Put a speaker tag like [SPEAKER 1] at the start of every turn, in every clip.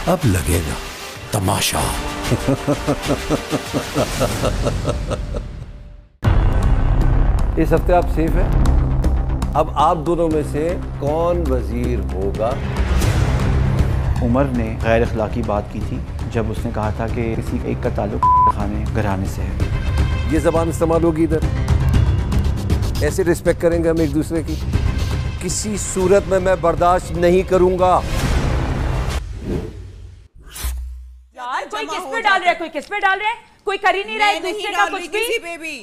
[SPEAKER 1] अब लगेगा तमाशा।
[SPEAKER 2] इस हफ्ते आप सेफ हैं। अब आप दोनों में से कौन वजीर होगा?
[SPEAKER 3] उमर ने गैर अखलाकी बात की थी जब उसने कहा था कि किसी एक का ताल्लुक खाने घराने से है।
[SPEAKER 2] ये जबान इस्तेमाल होगी इधर। ऐसे रिस्पेक्ट करेंगे हम एक दूसरे की। किसी सूरत में मैं बर्दाश्त नहीं करूंगा।
[SPEAKER 4] यार कोई किस पे डाल रहा है, कोई किस पे डाल रहा है, कोई कर ही नहीं रहा है दूसरे का कुछ भी।
[SPEAKER 5] किसी पे भी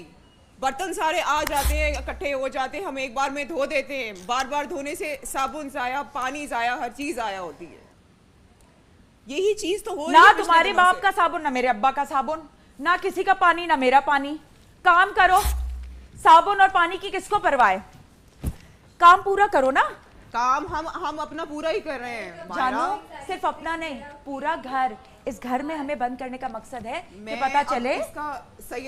[SPEAKER 5] बर्तन सारे आ जाते हैं, इकट्ठे हो जाते हैं, हम एक बार में धो देते हैं। बार बार धोने से साबुन जाया, पानी जाया, हर चीज आया होती है। यही चीज तो हो रही है
[SPEAKER 4] ना तुम्हारे बाप का साबुन, ना मेरे अब्बा का साबुन, ना किसी का पानी, ना मेरा पानी। काम करो, साबुन और पानी की किसको परवाह है? काम पूरा करो ना।
[SPEAKER 5] काम हम अपना पूरा ही कर रहे हैं
[SPEAKER 4] जानो, सिर्फ अपना नहीं, पूरा घर। इस घर में हमें बंद करने का मकसद है कि पता चले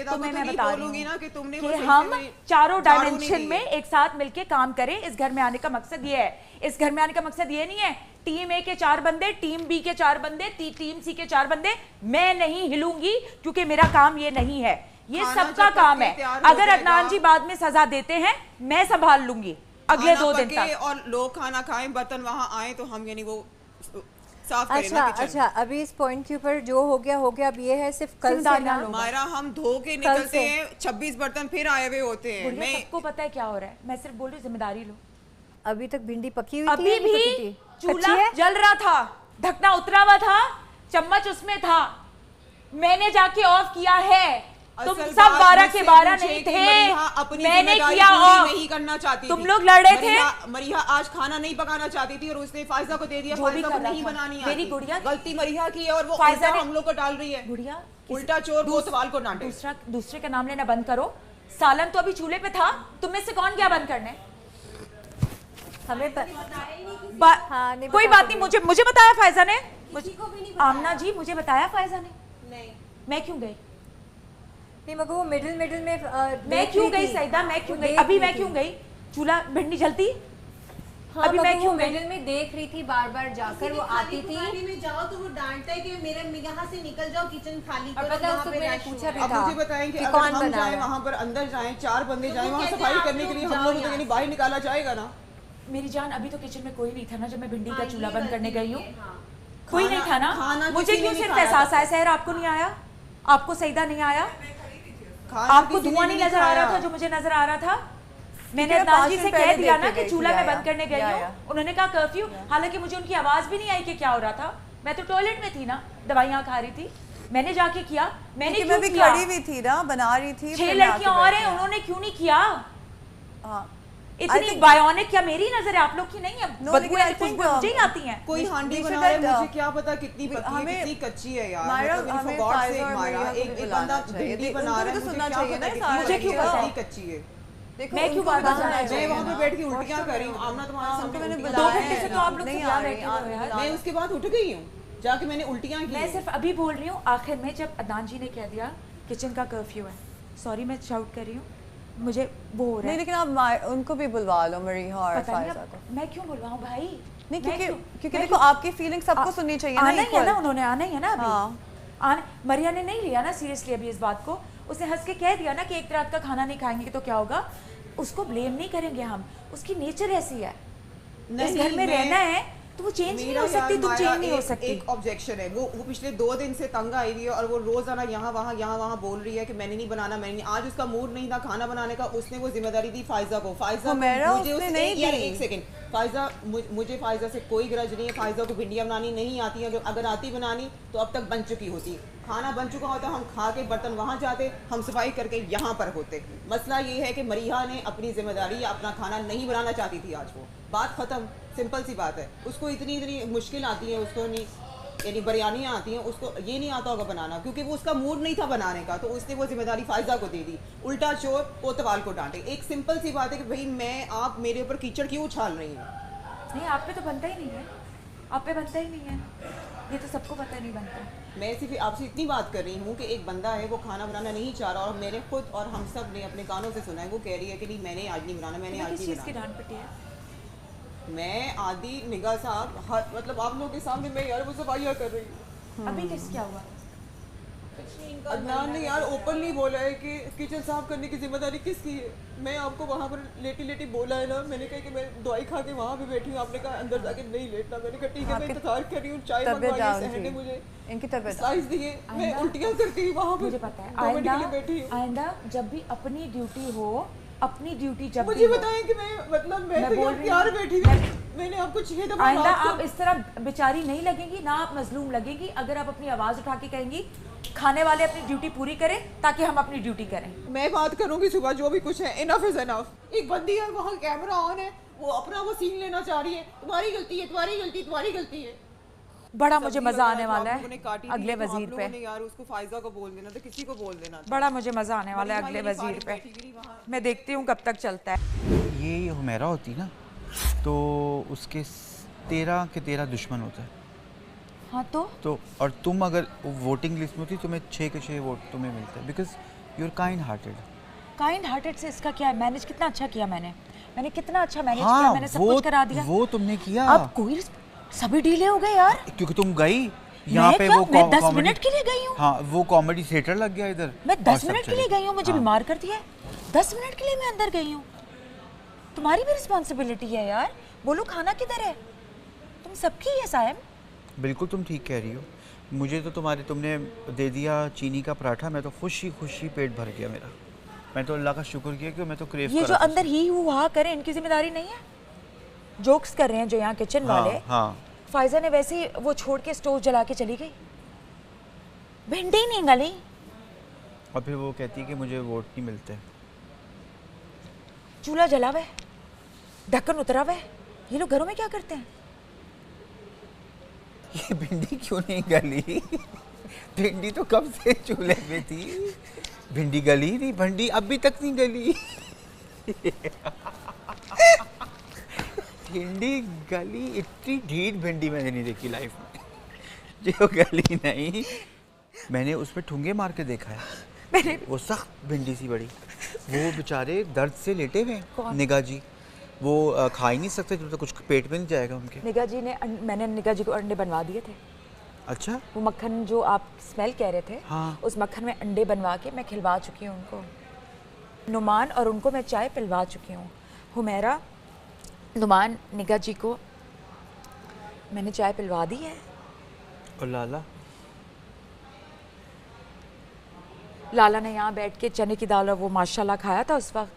[SPEAKER 5] तुम्हें मैं बता बोलूंगी ना कि तुमने
[SPEAKER 4] कि हम चारों डायमेंशन में एक साथ मिलके काम करें। इस घर में आने का मकसद ये है। इस घर में आने का मकसद ये नहीं है टीम ए के 4 बंदे, टीम बी के 4 बंदे, टीम सी के 4 बंदे। मैं नहीं हिलूंगी क्योंकि मेरा काम ये नहीं है, ये सबका काम है। अगर अदनान जी बाद में सजा देते हैं, मैं संभाल लूंगी अगले 2 दिन तक।
[SPEAKER 5] और लोग खाना खाएं, बर्तन वहां आए तो हम यानी वो साफ करें
[SPEAKER 6] अच्छा
[SPEAKER 5] ना।
[SPEAKER 6] अच्छा, अभी इस पॉइंट के ऊपर जो हो गया हो गया। अब ये है सिर्फ कल से ना
[SPEAKER 5] हमारा हम धो के निकलते हैं, 26 बर्तन फिर आए हुए होते हैं।
[SPEAKER 4] मैं सबको पता है क्या हो रहा है, मैं सिर्फ बोल रही हूँ जिम्मेदारी लो।
[SPEAKER 6] अभी तक भिंडी पकी हुई
[SPEAKER 4] अभी
[SPEAKER 6] थी,
[SPEAKER 4] भी चूल्हा जल रहा था, ढकना उतरा हुआ था, चम्मच उसमें था, मैंने जाके ऑफ किया है। तुम सब 12 के 12 नहीं थे, मैंने किया ऑफ।
[SPEAKER 5] नहीं करना चाहती
[SPEAKER 4] तुम लोग लड़ रहे थे।
[SPEAKER 5] मरिया आज खाना नहीं पकाना चाहती थी और उसने फायजा को दे दिया। फायजा को नहीं बनानी आती।
[SPEAKER 4] मेरी गुड़िया
[SPEAKER 5] गलती मरिया की है और वो
[SPEAKER 4] फायजा
[SPEAKER 5] हम लोग को डाल रही है।
[SPEAKER 4] गुड़िया
[SPEAKER 5] उल्टा चोर वो सवाल को डांटे।
[SPEAKER 4] दूसरे का नाम लेना बंद करो। सालन तो अभी चूल्हे पे था, तुम में से कौन गया बंद करने?
[SPEAKER 6] हमें
[SPEAKER 4] कोई बात नहीं, मुझे बताया फायजा ने। आमना जी मुझे बताया फायजा ने। मैं क्यों गई?
[SPEAKER 6] नहीं मगर वो मिडिल में
[SPEAKER 4] मैं क्यों गई सईदा? मैं क्यों गई? अभी मैं क्यों गई? चूल्हा भिंडी जलती।
[SPEAKER 6] हाँ,
[SPEAKER 4] अभी मैं क्यों
[SPEAKER 6] मिडिल में देख रही थी, बार बार जाकर वो आती थी।
[SPEAKER 7] में जाओ तो वो डांटता है कि मेरे यहाँ से निकल जाओ, किचन खाली करो।
[SPEAKER 6] पता उसको मैंने पूछा भी
[SPEAKER 5] अब
[SPEAKER 6] था
[SPEAKER 5] मुझे बताएं कि
[SPEAKER 6] कौन
[SPEAKER 5] हम जाएं वहाँ पर, अंदर जाएं, 4 बंदे जाएं वहाँ सफाई करने के लिए, हम लोग यानी बाहर निकाला जाएगा ना।
[SPEAKER 4] मेरी जान अभी तो किचन में कोई नहीं था ना जब मैं भिंडी का चूल्हा बंद करने गई हूँ। कोई नहीं था ना। मुझे क्यों सिर्फ एहसास आया? सहर आपको नहीं आया? आपको सईदा नहीं आया? आपको धुआं नहीं नजर आ रहा था जो मुझे नजर आ रहा था? मैंने अदनान जी से कह दिया ना कि चूल्हा मैं बंद करने गई हूँ। उन्होंने कहा कर्फ्यू, हालांकि मुझे उनकी आवाज भी नहीं आई कि क्या हो रहा था। मैं तो टॉयलेट में थी ना, दवाइयाँ खा रही थी। मैंने जाके किया। मैंने क्यों
[SPEAKER 8] भी
[SPEAKER 4] किया?
[SPEAKER 8] खड़ी हुई थी ना, बना रही थी।
[SPEAKER 4] 6 लड़कियां और हैं, उन्होंने क्यों नहीं किया? इतनी बायोनिक क्या मेरी नजर है, आप लोग की नहीं है? बदबू है, खुशबू मुझे ही आती है।
[SPEAKER 5] कोई हांडी बना रहा है, मुझे क्या पता कितनी पकी है, कितनी कच्ची है यार।
[SPEAKER 8] हमें
[SPEAKER 5] एक बंदा भिंडी बना रहा है,
[SPEAKER 8] सुनना चाहिए ना।
[SPEAKER 4] मुझे क्यों पता है
[SPEAKER 5] कच्ची है?
[SPEAKER 4] मैं क्यों बात कर रहा हूँ?
[SPEAKER 5] मैं वहाँ पे बैठ के उल्टियाँ कर रही हूँ। आमना तुम्हारे सामने
[SPEAKER 8] मैंने
[SPEAKER 4] 2 घंटे से तो आप लोग क्या बैठे हो यार?
[SPEAKER 5] मैं उसके बाद उठ गई हूँ, जाके मैंने उल्टियाँ की।
[SPEAKER 4] मैं सिर्फ अभी बोल रही हूँ आखिर में जब अदनान जी ने कह दिया किचन का कर्फ्यू है। सॉरी मैं शाउट कर रही हूँ, मुझे वो हो रहा है।
[SPEAKER 8] नहीं, लेकिन आप उनको भी बुलवा लो, मरीहा और फायजा को।
[SPEAKER 4] मैं क्यों बुलवाऊं भाई?
[SPEAKER 8] नहीं, क्योंकि देखो आपकी फीलिंग सबको सुननी चाहिए ना।
[SPEAKER 4] आना ही है ना, उन्होंने आना ही है ना अभी। मरिया ने नहीं लिया ना सीरियसली अभी इस बात को। उसने हंस के कह दिया ना कि एक रात का खाना नहीं खाएंगे तो क्या होगा। उसको ब्लेम नहीं करेंगे हम, उसकी नेचर ऐसी है। इस घर में रहना है तो वो चेंज नहीं हो सकती, तुम चेंज नहीं हो सकती।
[SPEAKER 5] एक ऑब्जेक्शन है, वो पिछले 2 दिन से तंग आई हुई है और वो रोजाना यहाँ वहाँ बोल रही है कि मैंने नहीं बनाना, मैंने नहीं। आज उसका मूड नहीं था खाना बनाने का, उसने वो जिम्मेदारी दी फायजा को। फायजा मुझे एक सेकंड, फायजा मुझे फायजा से कोई ग्रज नहीं है। फायजा को भिंडियाँ बनानी नहीं आती है, अगर आती बनानी तो अब तक बन चुकी होती। खाना बन चुका होता, हम खा के बर्तन वहाँ जाते, हम सफाई करके यहाँ पर होते। मसला ये है कि मरीहा ने अपनी जिम्मेदारी या अपना खाना नहीं बनाना चाहती थी आज। वो बात खत्म, सिंपल सी बात है। उसको इतनी मुश्किल आती है, उसको नहीं यानी बिरयानियाँ आती हैं, उसको ये नहीं आता होगा बनाना क्योंकि वो उसका मूड नहीं था बनाने का, तो उसने वो जिम्मेदारी फायजा को दे दी। उल्टा चोर कोतवाल को डांटे। एक सिंपल सी बात है कि भाई आप मेरे ऊपर कीचड़ क्यों उछाल रही हैं?
[SPEAKER 4] नहीं, आप पे तो बनता ही नहीं है, आप पे बनता ही नहीं है, ये तो सबको पता नहीं बनता।
[SPEAKER 5] मैं सिर्फ आपसे इतनी बात कर रही हूँ कि एक बंदा है वो खाना बनाना नहीं चाह रहा और मैंने खुद और हम सब ने अपने कानों से सुना है, वो कह रही है कि नहीं मैंने आज नहीं बनाना, मैंने आज नहीं बनाना।
[SPEAKER 4] की डांट पिटी है?
[SPEAKER 5] मैं आदि निगाह साहब मतलब आप लोगों के सामने मैं यार वो सफाइयाँ कर रही हूँ।
[SPEAKER 4] अभी किस क्या हुआ?
[SPEAKER 5] अदनान ने यार ओपनली बोला है कि किचन साफ करने की जिम्मेदारी किसकी है। मैं आपको वहाँ पर लेटी लेटी बोला है ना, मैंने कहा कि मैं दवाई खा के वहाँ पे बैठी हूँ, आपने कहा अंदर जाके नहीं लेटना। मैंने कहा ठीक है मैं इंतजार कर रही हूँ, चाय मंगवाई, सहन ने मुझे
[SPEAKER 8] इनकी तबीयत
[SPEAKER 5] स्लाइस दिए, मैं उल्टियाँ करती हूँ वहाँ पर।
[SPEAKER 4] मुझे पता है आइंदा जब भी अपनी ड्यूटी हो, अपनी ड्यूटी जब
[SPEAKER 5] मुझे बताएं कि मैं तो प्यार बैठी हुई, मैंने आपको 6 दफा
[SPEAKER 4] आइंदा आप इस तरह बेचारी नहीं लगेंगी ना, आप मजलूम लगेंगी अगर आप अपनी आवाज उठा के कहेंगी खाने वाले अपनी ड्यूटी पूरी करें ताकि हम अपनी ड्यूटी करें।
[SPEAKER 5] मैं बात करूंगी सुबह जो भी कुछ है, इनफ इज इनफ। एक बंदी है वहाँ कैमरा ऑन है, वो अपना वो सीन लेना चाह रही है, तुम्हारी गलती है, तुम्हारी गलती, तुम्हारी गलती है।
[SPEAKER 4] बड़ा मुझे मजा आने वाला है अगले वजीर पे।
[SPEAKER 5] यार उसको फायजा को बोल देना था, किसी को बोल देना था।
[SPEAKER 4] बड़ा मुझे मजा आने वाला है अगले वजीर पे, मैं देखती हूँ कब तक चलता है।
[SPEAKER 3] ये हुमैरा होती ना तो उसके 13 के 13 दुश्मन होते हैं।
[SPEAKER 4] हाँ तो
[SPEAKER 3] और तुम अगर वोटिंग लिस्ट में होती तुम्हें 6 के 6 वोट तुम्हें मिलते हैं because you are kind hearted.
[SPEAKER 4] Kind hearted से इसका क्या है? मैनेज कितना अच्छा किया मैंने कितना अच्छा मैनेज किया, मैंने सब कुछ करा दिया।
[SPEAKER 3] वो तुमने किया।
[SPEAKER 4] अब कोई सभी डीले हो गए यार,
[SPEAKER 3] क्योंकि तुम गई यहाँ पे वो
[SPEAKER 4] मैं 10 मिनट के लिए गई हूँ।
[SPEAKER 3] हाँ वो कॉमेडी थिएटर लग गया इधर।
[SPEAKER 4] मैं 10 मिनट के लिए गई हूँ, मुझे बीमार कर दिया। 10 मिनट के लिए मैं अंदर गई हूँ। तुम्हारी भी रिस्पॉन्सिबिलिटी है यार, बोलो खाना किधर है, तुम सबकी है सायम।
[SPEAKER 3] बिल्कुल तुम ठीक कह रही हो। मुझे तो तुमने दे दिया चीनी का पराठा, मैं तो खुशी खुशी पेट भर गया मेरा। मैं तो अल्लाह का शुक्र किया कि मैं तो क्रेव
[SPEAKER 4] ये जो अंदर ही हुआ करे इनकी जिम्मेदारी नहीं है। जोक्स कर रहे हैं जो यहाँ किचन वाले।
[SPEAKER 3] हाँ।
[SPEAKER 4] फायजा ने वैसे ही वो छोड़ के स्टोव जला के चली गई, भिंडी नहीं गली।
[SPEAKER 3] और फिर वो कहती है कि मुझे वोट नहीं मिलते।
[SPEAKER 4] चूल्हा जला हुआ है, ढक्कन उतरा हुआ है, ये लोग घरों में क्या करते हैं?
[SPEAKER 3] ये भिंडी क्यों नहीं गली? भिंडी तो कब से चूल्हे में थी। भिंडी गली नहीं, भिंडी अभी तक नहीं गली। भिंडी गली, इतनी ढीठ भिंडी मैंने नहीं देखी लाइफ में जो गली नहीं। मैंने उसमें ठुंगे मार के देखा है।
[SPEAKER 4] मैंने
[SPEAKER 3] वो सख्त भिंडी सी बड़ी, वो बेचारे दर्द से लेटे हुए। निगाह जी वो खा ही नहीं सकते जब तक कुछ पेट में नहीं जाएगा उनके।
[SPEAKER 4] निगाह जी ने मैंने निगाह जी को अंडे बनवा दिए थे।
[SPEAKER 3] अच्छा।
[SPEAKER 4] वो मक्खन जो आप स्मेल कह रहे थे,
[SPEAKER 3] हाँ।
[SPEAKER 4] उस मक्खन में अंडे बनवा के मैं खिलवा चुकी हूँ उनको। नुमान और उनको मैं चाय पिलवा चुकी हूँ। हुमैरा, नुमान, निगाह जी को मैंने चाय पिलवा दी है।
[SPEAKER 3] और
[SPEAKER 4] लाला ने यहाँ बैठ के चने की दाल और वो माशाल्लाह खाया था उस वक्त।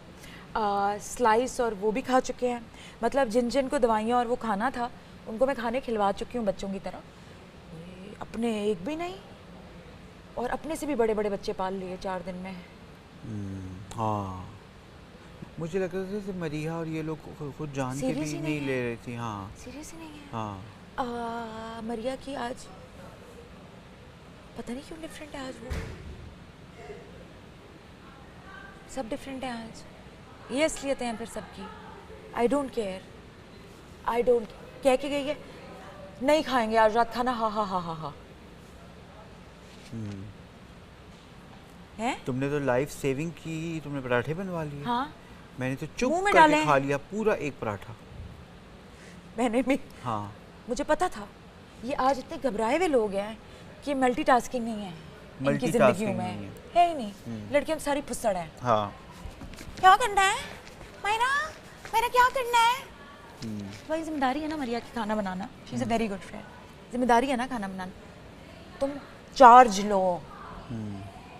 [SPEAKER 4] स्लाइस और वो भी खा चुके हैं। मतलब जिन जिन को दवाइयाँ और वो खाना था उनको मैं खाने खिलवा चुकी हूँ बच्चों की तरह। अपने एक भी नहीं, और अपने से भी बड़े बड़े बच्चे पाल लिए 4 दिन में।
[SPEAKER 3] हाँ मुझे लग रहा था जैसे मरिया और ये लोग खुद जान के भी नहीं ले रही थी। हाँ
[SPEAKER 4] सीरियस नहीं है।
[SPEAKER 3] हाँ
[SPEAKER 4] मरिया की आज पता नहीं क्यों डिफरेंट है। आज वो सब डिफरेंट है आज। ये असलियत है फिर सबकी। I don't care, I don't. कह के गई है नहीं खाएंगे आज रात खाना। हा हा हा हा हा।
[SPEAKER 3] तुमने तो लाइफ सेविंग की, तुमने पराठे बनवा लिए।
[SPEAKER 4] हाँ
[SPEAKER 3] मैंने तो चुप करके खा लिया पूरा एक पराठा।
[SPEAKER 4] मैंने भी।
[SPEAKER 3] हाँ
[SPEAKER 4] मुझे पता था ये आज इतने घबराए हुए लोग हैं कि मल्टीटास्किंग नहीं है इनकी जिंदगी में, है ही नहीं। लड़कियां सारी फुसड़ हैं।
[SPEAKER 3] हाँ
[SPEAKER 4] क्या करना है मेरा क्या करना है? भाई जिम्मेदारी है ना मरिया की खाना बनाना। She is a very good friend. जिम्मेदारी है ना खाना बनाना, तुम चार्ज लो।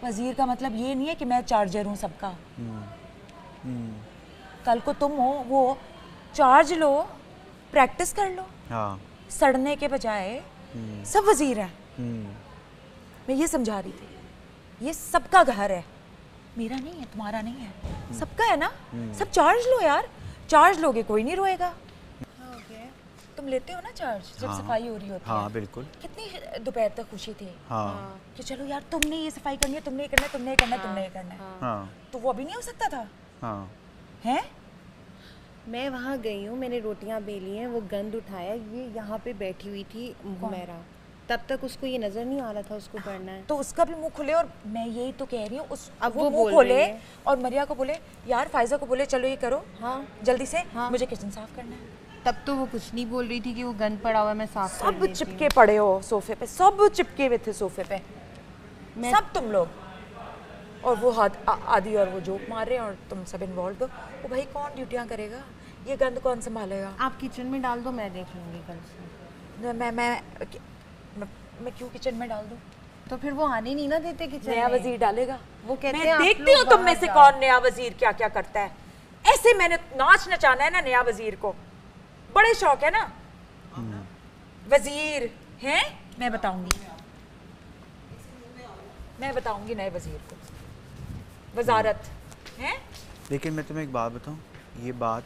[SPEAKER 4] वजीर का मतलब ये नहीं है कि मैं चार्जर हूँ सबका। कल को तुम हो वो, चार्ज लो, प्रैक्टिस कर लो।
[SPEAKER 3] हाँ।
[SPEAKER 4] सड़ने के बजाय सब वजीर हैं। मैं ये समझा रही थी ये सबका घर है, मेरा नहीं है, तुम्हारा नहीं है, सबका है ना। सब चार्ज लो यार, चार्ज लोगे कोई नहीं रोएगा। तुम लेते हो ना चार्ज जब सफाई हो रही होती है।
[SPEAKER 3] हाँ बिल्कुल।
[SPEAKER 4] कितनी दोपहर तक खुशी थी।
[SPEAKER 3] हाँ।
[SPEAKER 4] कि चलो यार तुमने ये सफाई करनी है, तुमने ये करना है, तुमने ये करना है, तुमने ये करना है।
[SPEAKER 3] हाँ।
[SPEAKER 4] तो वो अभी नहीं हो सकता था।
[SPEAKER 3] हाँ।
[SPEAKER 4] हैं?
[SPEAKER 7] मैं वहाँ गई हूँ, मैंने रोटियाँ बेली हैं, वो गंद उठाया, ये यहाँ पे बैठी हुई थी हुमैरा, तब तक उसको ये नजर नहीं आ रहा था उसको करना है।
[SPEAKER 4] तो उसका भी मुंह खुले, और मैं यही तो कह रही हूँ उस
[SPEAKER 7] अब
[SPEAKER 4] वो मुंह खोले और मरिया को बोले यार फायजा को बोले चलो ये करो। हाँ जल्दी से। हाँ। मुझे किचन साफ करना है।
[SPEAKER 7] तब तो वो कुछ नहीं बोल रही थी कि वो गंद पड़ा हुआ है, मैं साफ कर
[SPEAKER 4] सब
[SPEAKER 7] देती
[SPEAKER 4] चिपके पड़े हो सोफे पे, सब चिपके हुए थे सोफे पे, सब तुम लोग। और वो आदि और वो जोक मार रहे हैं और तुम सब इन्वॉल्व हो। वो भाई कौन ड्यूटियां करेगा, ये गंद कौन संभालेगा?
[SPEAKER 7] आप किचन में डाल दो, मैं देख लूँगी कल से।
[SPEAKER 4] मैं क्यों किचन में डाल दूं?
[SPEAKER 7] तो फिर वो आने नहीं ना देते किचन
[SPEAKER 4] नया
[SPEAKER 7] में।
[SPEAKER 4] वजीर डालेगा।
[SPEAKER 7] वो कहते
[SPEAKER 4] मैं
[SPEAKER 7] हैं आप
[SPEAKER 4] देखती हूँ
[SPEAKER 7] लोग
[SPEAKER 4] तुम में
[SPEAKER 7] बाहर
[SPEAKER 4] से
[SPEAKER 7] जाओ।
[SPEAKER 4] कौन नया वजीर क्या क्या करता है। ऐसे मैंने नाच नचाना है ना नया वजीर को, बड़े शौक है ना। वजीर हैं, मैं बताऊंगी नए वजीर को वजारत है।
[SPEAKER 3] लेकिन मैं तुम्हें एक बात बताऊं, ये बात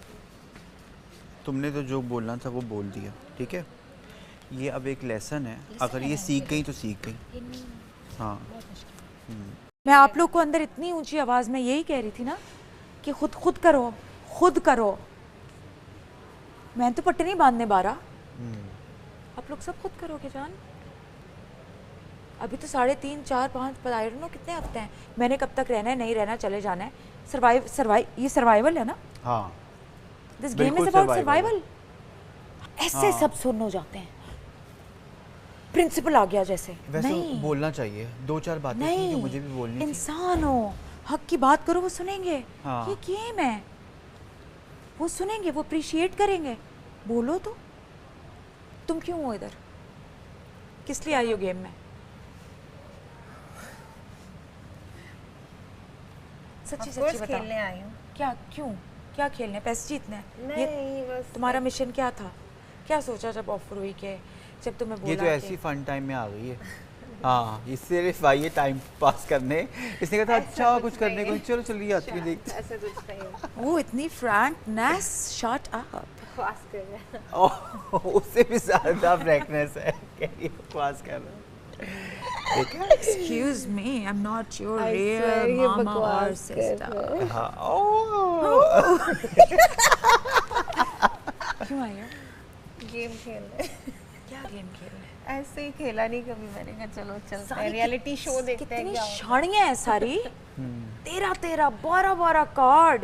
[SPEAKER 3] तुमने तो जो बोलना था वो बोल दिया, ठीक है। ये अब एक लेसन है, अगर ये सीख गई तो सीख गई। हाँ,
[SPEAKER 4] मैं आप लोग को अंदर इतनी ऊंची आवाज में यही कह रही थी ना कि खुद करो। मैं तो पट्टी नहीं बांधने बारा, आप लोग सब खुद करोगे जान। अभी तो 3.5, 4, 5 आई डोंट नो कितने हफ्ते हैं। मैंने कब तक रहना है, नहीं रहना, चले जाना है। ये सर्वाइवल है ना।
[SPEAKER 3] हाँ,
[SPEAKER 4] this game is about survival. ऐसे सब सुन हो जाते हैं, प्रिंसिपल आ गया जैसे।
[SPEAKER 3] वैसे
[SPEAKER 4] नहीं
[SPEAKER 3] बोलना चाहिए, 2-4 बातें थी जो मुझे भी बोलनी थी।
[SPEAKER 4] इंसान हो, हक की बात करो, वो सुनेंगे।
[SPEAKER 3] हाँ।
[SPEAKER 4] ये गेम है, वो सुनेंगे, वो अप्रिशिएट करेंगे। बोलो तो, तुम क्यों हो इधर, किस लिए आई हो गेम में? सच्ची बताओ,
[SPEAKER 7] खेलने आई हूँ।
[SPEAKER 4] क्या खेलने? पैसे जीतने हैं?
[SPEAKER 7] नहीं, बस
[SPEAKER 4] तुम्हारा मिशन क्या था? क्या सोचा जब ऑफर हुई के, जब तुम्हें बोला
[SPEAKER 3] ये तो ऐसी फन टाइम में आ गई है। हाँ, ये सिर्फ आई है टाइम पास करने। इसने कहा था अच्छा कुछ करने को, चलो चलिए आती है देखते।
[SPEAKER 7] ऐसा कुछ नहीं है।
[SPEAKER 4] वो इतनी फ्रैंकनेस, शट अप।
[SPEAKER 7] बकवास कर रहा है।
[SPEAKER 3] उससे भी ज्यादा फ्रैंकनेस है, बकवास कर रहा है।
[SPEAKER 4] Excuse me, I'm not your real mama or sister.
[SPEAKER 3] हाँ,
[SPEAKER 4] क्यों आई हो?
[SPEAKER 7] गेम खेलने।
[SPEAKER 4] क्या गेम खेल रहे?
[SPEAKER 7] ऐसे ही खेला नहीं कभी, मैंने कहा चलो चलते हैं रियलिटी शो देखते हैं
[SPEAKER 4] कितनी
[SPEAKER 7] क्या होता है।
[SPEAKER 4] शाणियां हैं सारी। 13, 12 कार्ड,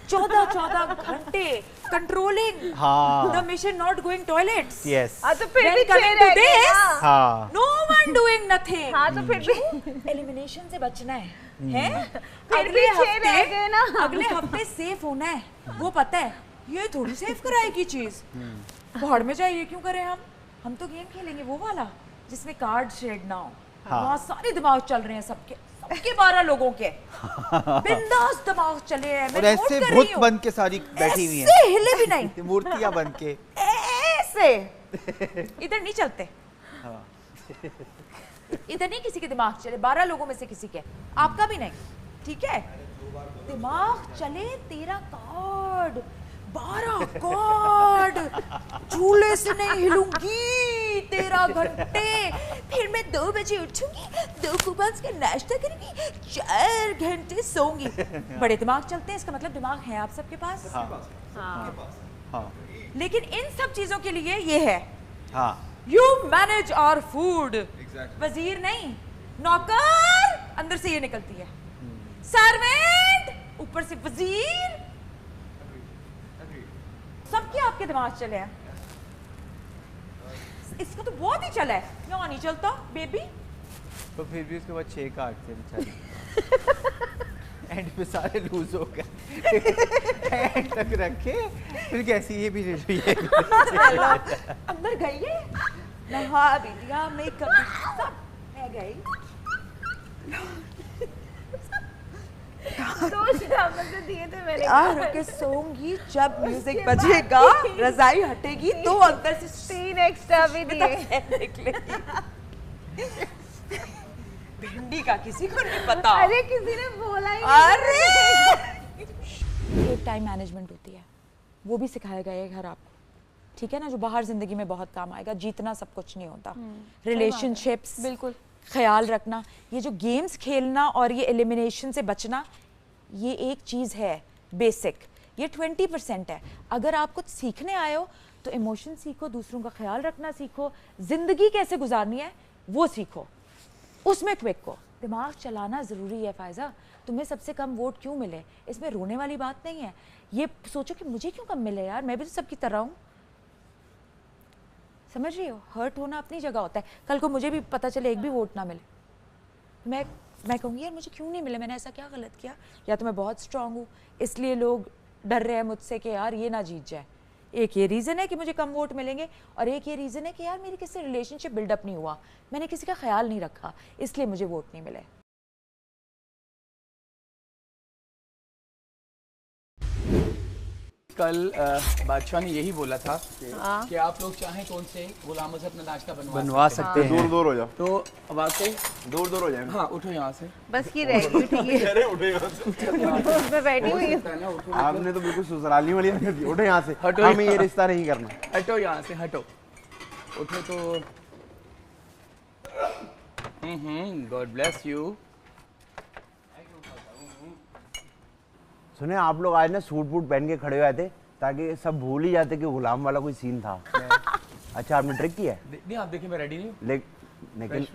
[SPEAKER 4] 14 घंटे कंट्रोलिंग
[SPEAKER 3] हाँ।
[SPEAKER 4] The mission, not going toilets.
[SPEAKER 3] Yes.
[SPEAKER 7] हाँ तो फिर
[SPEAKER 4] Then
[SPEAKER 7] भी
[SPEAKER 4] coming
[SPEAKER 7] छह
[SPEAKER 4] to
[SPEAKER 7] रह गए
[SPEAKER 4] this,
[SPEAKER 7] ना।
[SPEAKER 3] हाँ,
[SPEAKER 4] no one doing nothing.
[SPEAKER 7] हाँ तो फिर भी
[SPEAKER 4] एलिमिनेशन से बचना है?
[SPEAKER 7] फिर भी छह रह गए ना।
[SPEAKER 4] अगले हफ्ते सेफ होना है, वो पता है। ये थोड़ी सेफ कराएगी चीज, भाड़ में जाए। ये क्यों करें हम तो गेम खेलेंगे वो वाला जिसमें कार्ड शेड ना हो।
[SPEAKER 3] हाँ।
[SPEAKER 4] वहाँ सारे दिमाग चल रहे हैं सबके 12 लोगों के, बिंदास दिमाग चले हैं।
[SPEAKER 3] और
[SPEAKER 4] मैं नोट
[SPEAKER 3] ऐसे
[SPEAKER 4] कर
[SPEAKER 3] भूत
[SPEAKER 4] रही हूँ,
[SPEAKER 3] बन के सारी बैठी हुई
[SPEAKER 4] ऐसे
[SPEAKER 3] हैं,
[SPEAKER 4] हिले भी नहीं,
[SPEAKER 3] मूर्तियां बन के।
[SPEAKER 4] ऐसे इधर नहीं चलते।
[SPEAKER 3] हाँ।
[SPEAKER 4] इधर नहीं किसी के दिमाग चले, 12 लोगों में से किसी के, आपका भी नहीं, ठीक है। दिमाग चले, 13 कार्ड, 12 कार्ड, झूले से नहीं हिलूंगी 13 घंटे, फिर मैं 2 बजे उठूंगी, 2 कुबान्स का नाश्ता करूंगी, 4 घंटे सोऊंगी। बड़े दिमाग चलते हैं, इसका मतलब दिमाग है आप सबके पास।
[SPEAKER 3] हाँ,
[SPEAKER 4] लेकिन इन सब चीजों के लिए ये है,
[SPEAKER 3] हाँ,
[SPEAKER 4] यू मैनेज आवर फूड। वजीर नहीं, नौकर अंदर से ये निकलती है, सर्वेंट ऊपर से वजीर। सबके आपके दिमाग चले हैं, इसका तो बहुत ही चला है, यहाँ नहीं चलता बेबी।
[SPEAKER 3] तो फिर भी उसके बाद 6 काटते बेचारे। एंड पे सारे लूज हो गए। एंड तक रखे, फिर कैसी ये भी ले लो।
[SPEAKER 4] अंदर गई है, नहा भी लिया, मेकअप भी, सब मैं गई।
[SPEAKER 7] तो शराबत से दिए थे मैंने।
[SPEAKER 4] यार के सोऊंगी, जब म्यूजिक बजेगा, रजाई हटेगी तो अंदर से
[SPEAKER 7] 3 एक्स्ट्रा भी दिए।
[SPEAKER 4] निकलेगी। भिंडी का किसी को नहीं पता।
[SPEAKER 7] अरे किसी ने बोला ही नहीं।
[SPEAKER 4] अरे एक टाइम मैनेजमेंट होती है, वो भी सिखाया गया है घर आपको, ठीक है ना, जो बाहर जिंदगी में बहुत काम आएगा। जीतना सब कुछ नहीं होता, रिलेशनशिप्स
[SPEAKER 8] बिल्कुल
[SPEAKER 4] ख्याल रखना, ये जो गेम्स खेलना और ये एलिमिनेशन से बचना, ये एक चीज़ है बेसिक, ये 20% है। अगर आप कुछ सीखने आए हो तो इमोशन सीखो, दूसरों का ख्याल रखना सीखो, जिंदगी कैसे गुजारनी है वो सीखो, उसमें क्विक हो। दिमाग चलाना ज़रूरी है फ़ायज़ा। तुम्हें सबसे कम वोट क्यों मिले, इसमें रोने वाली बात नहीं है। ये सोचो कि मुझे क्यों कम मिले यार, मैं भी तो सबकी तरह हूँ, समझ रही हो, हर्ट होना अपनी जगह होता है। कल को मुझे भी पता चले एक भी वोट ना मिले, मैं कहूँगी यार मुझे क्यों नहीं मिले, मैंने ऐसा क्या गलत किया, या तो मैं बहुत स्ट्रांग हूँ इसलिए लोग डर रहे हैं मुझसे कि यार ये ना जीत जाए। एक ये रीज़न है कि मुझे कम वोट मिलेंगे, और एक ये रीज़न है कि यार मेरी किसी से रिलेशनशिप बिल्डअप नहीं हुआ, मैंने किसी का ख्याल नहीं रखा, इसलिए मुझे वोट नहीं मिले।
[SPEAKER 9] कल बादशाह ने यही बोला था कि आप लोग चाहें कौन से गुलाम अजहर अपना नाश्ता बनवा सकते हैं।
[SPEAKER 10] दूर दूर हो जाओ।
[SPEAKER 9] तो अब आके
[SPEAKER 10] दूर दूर हो जाए।
[SPEAKER 9] हाँ उठो यहाँ से।
[SPEAKER 7] बस की रह गई थी ये।
[SPEAKER 10] अरे उठो यहाँ से।
[SPEAKER 7] मैं बैठी हुई हूँ।
[SPEAKER 10] आपने तो बिल्कुल ससुराली वाली कर दी। उठो यहाँ से।
[SPEAKER 9] हटो,
[SPEAKER 10] हमें ये रिश्ता नहीं करना।
[SPEAKER 9] हटो यहाँ से, हटो। उठो तो गॉड ब्लेस यू।
[SPEAKER 10] सुने आप लोग आज ना सूट बूट पहन के खड़े हुए थे ताकि सब भूल ही जाते कि गुलाम वाला कोई सीन था। अच्छा आपने ट्रिक किया है?
[SPEAKER 9] नहीं आप देखिए मैं रेडी नहीं हूँ।
[SPEAKER 10] लेकिन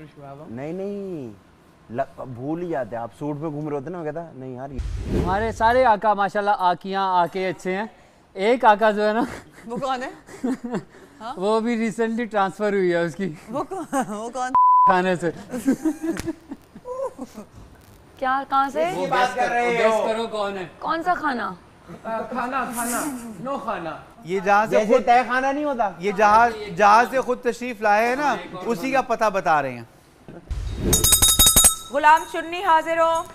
[SPEAKER 10] नहीं भूल ही जाते आप, सूट में घूम रहे होते ना। वो कहता नहीं यार
[SPEAKER 11] हमारे सारे आका माशाल्लाह आकियाँ आके अच्छे हैं। एक आका जो है ना
[SPEAKER 8] वो कौन है?
[SPEAKER 11] हाँ? वो भी रिसेंटली ट्रांसफर हुई है उसकी।
[SPEAKER 8] वो कौन?
[SPEAKER 11] खाने से।
[SPEAKER 12] क्या कहाँ से?
[SPEAKER 11] वो बात कर रहे हो। गेस करो कौन है?
[SPEAKER 12] कौन सा खाना?
[SPEAKER 9] खाना नो खाना।
[SPEAKER 3] ये जहाँ से खुद
[SPEAKER 10] तय खाना नहीं होता,
[SPEAKER 3] ये जहाँ से खुद तशरीफ लाए हैं ना उसी का पता बता रहे हैं।
[SPEAKER 4] गुलाम चुन्नी हाजिर हो।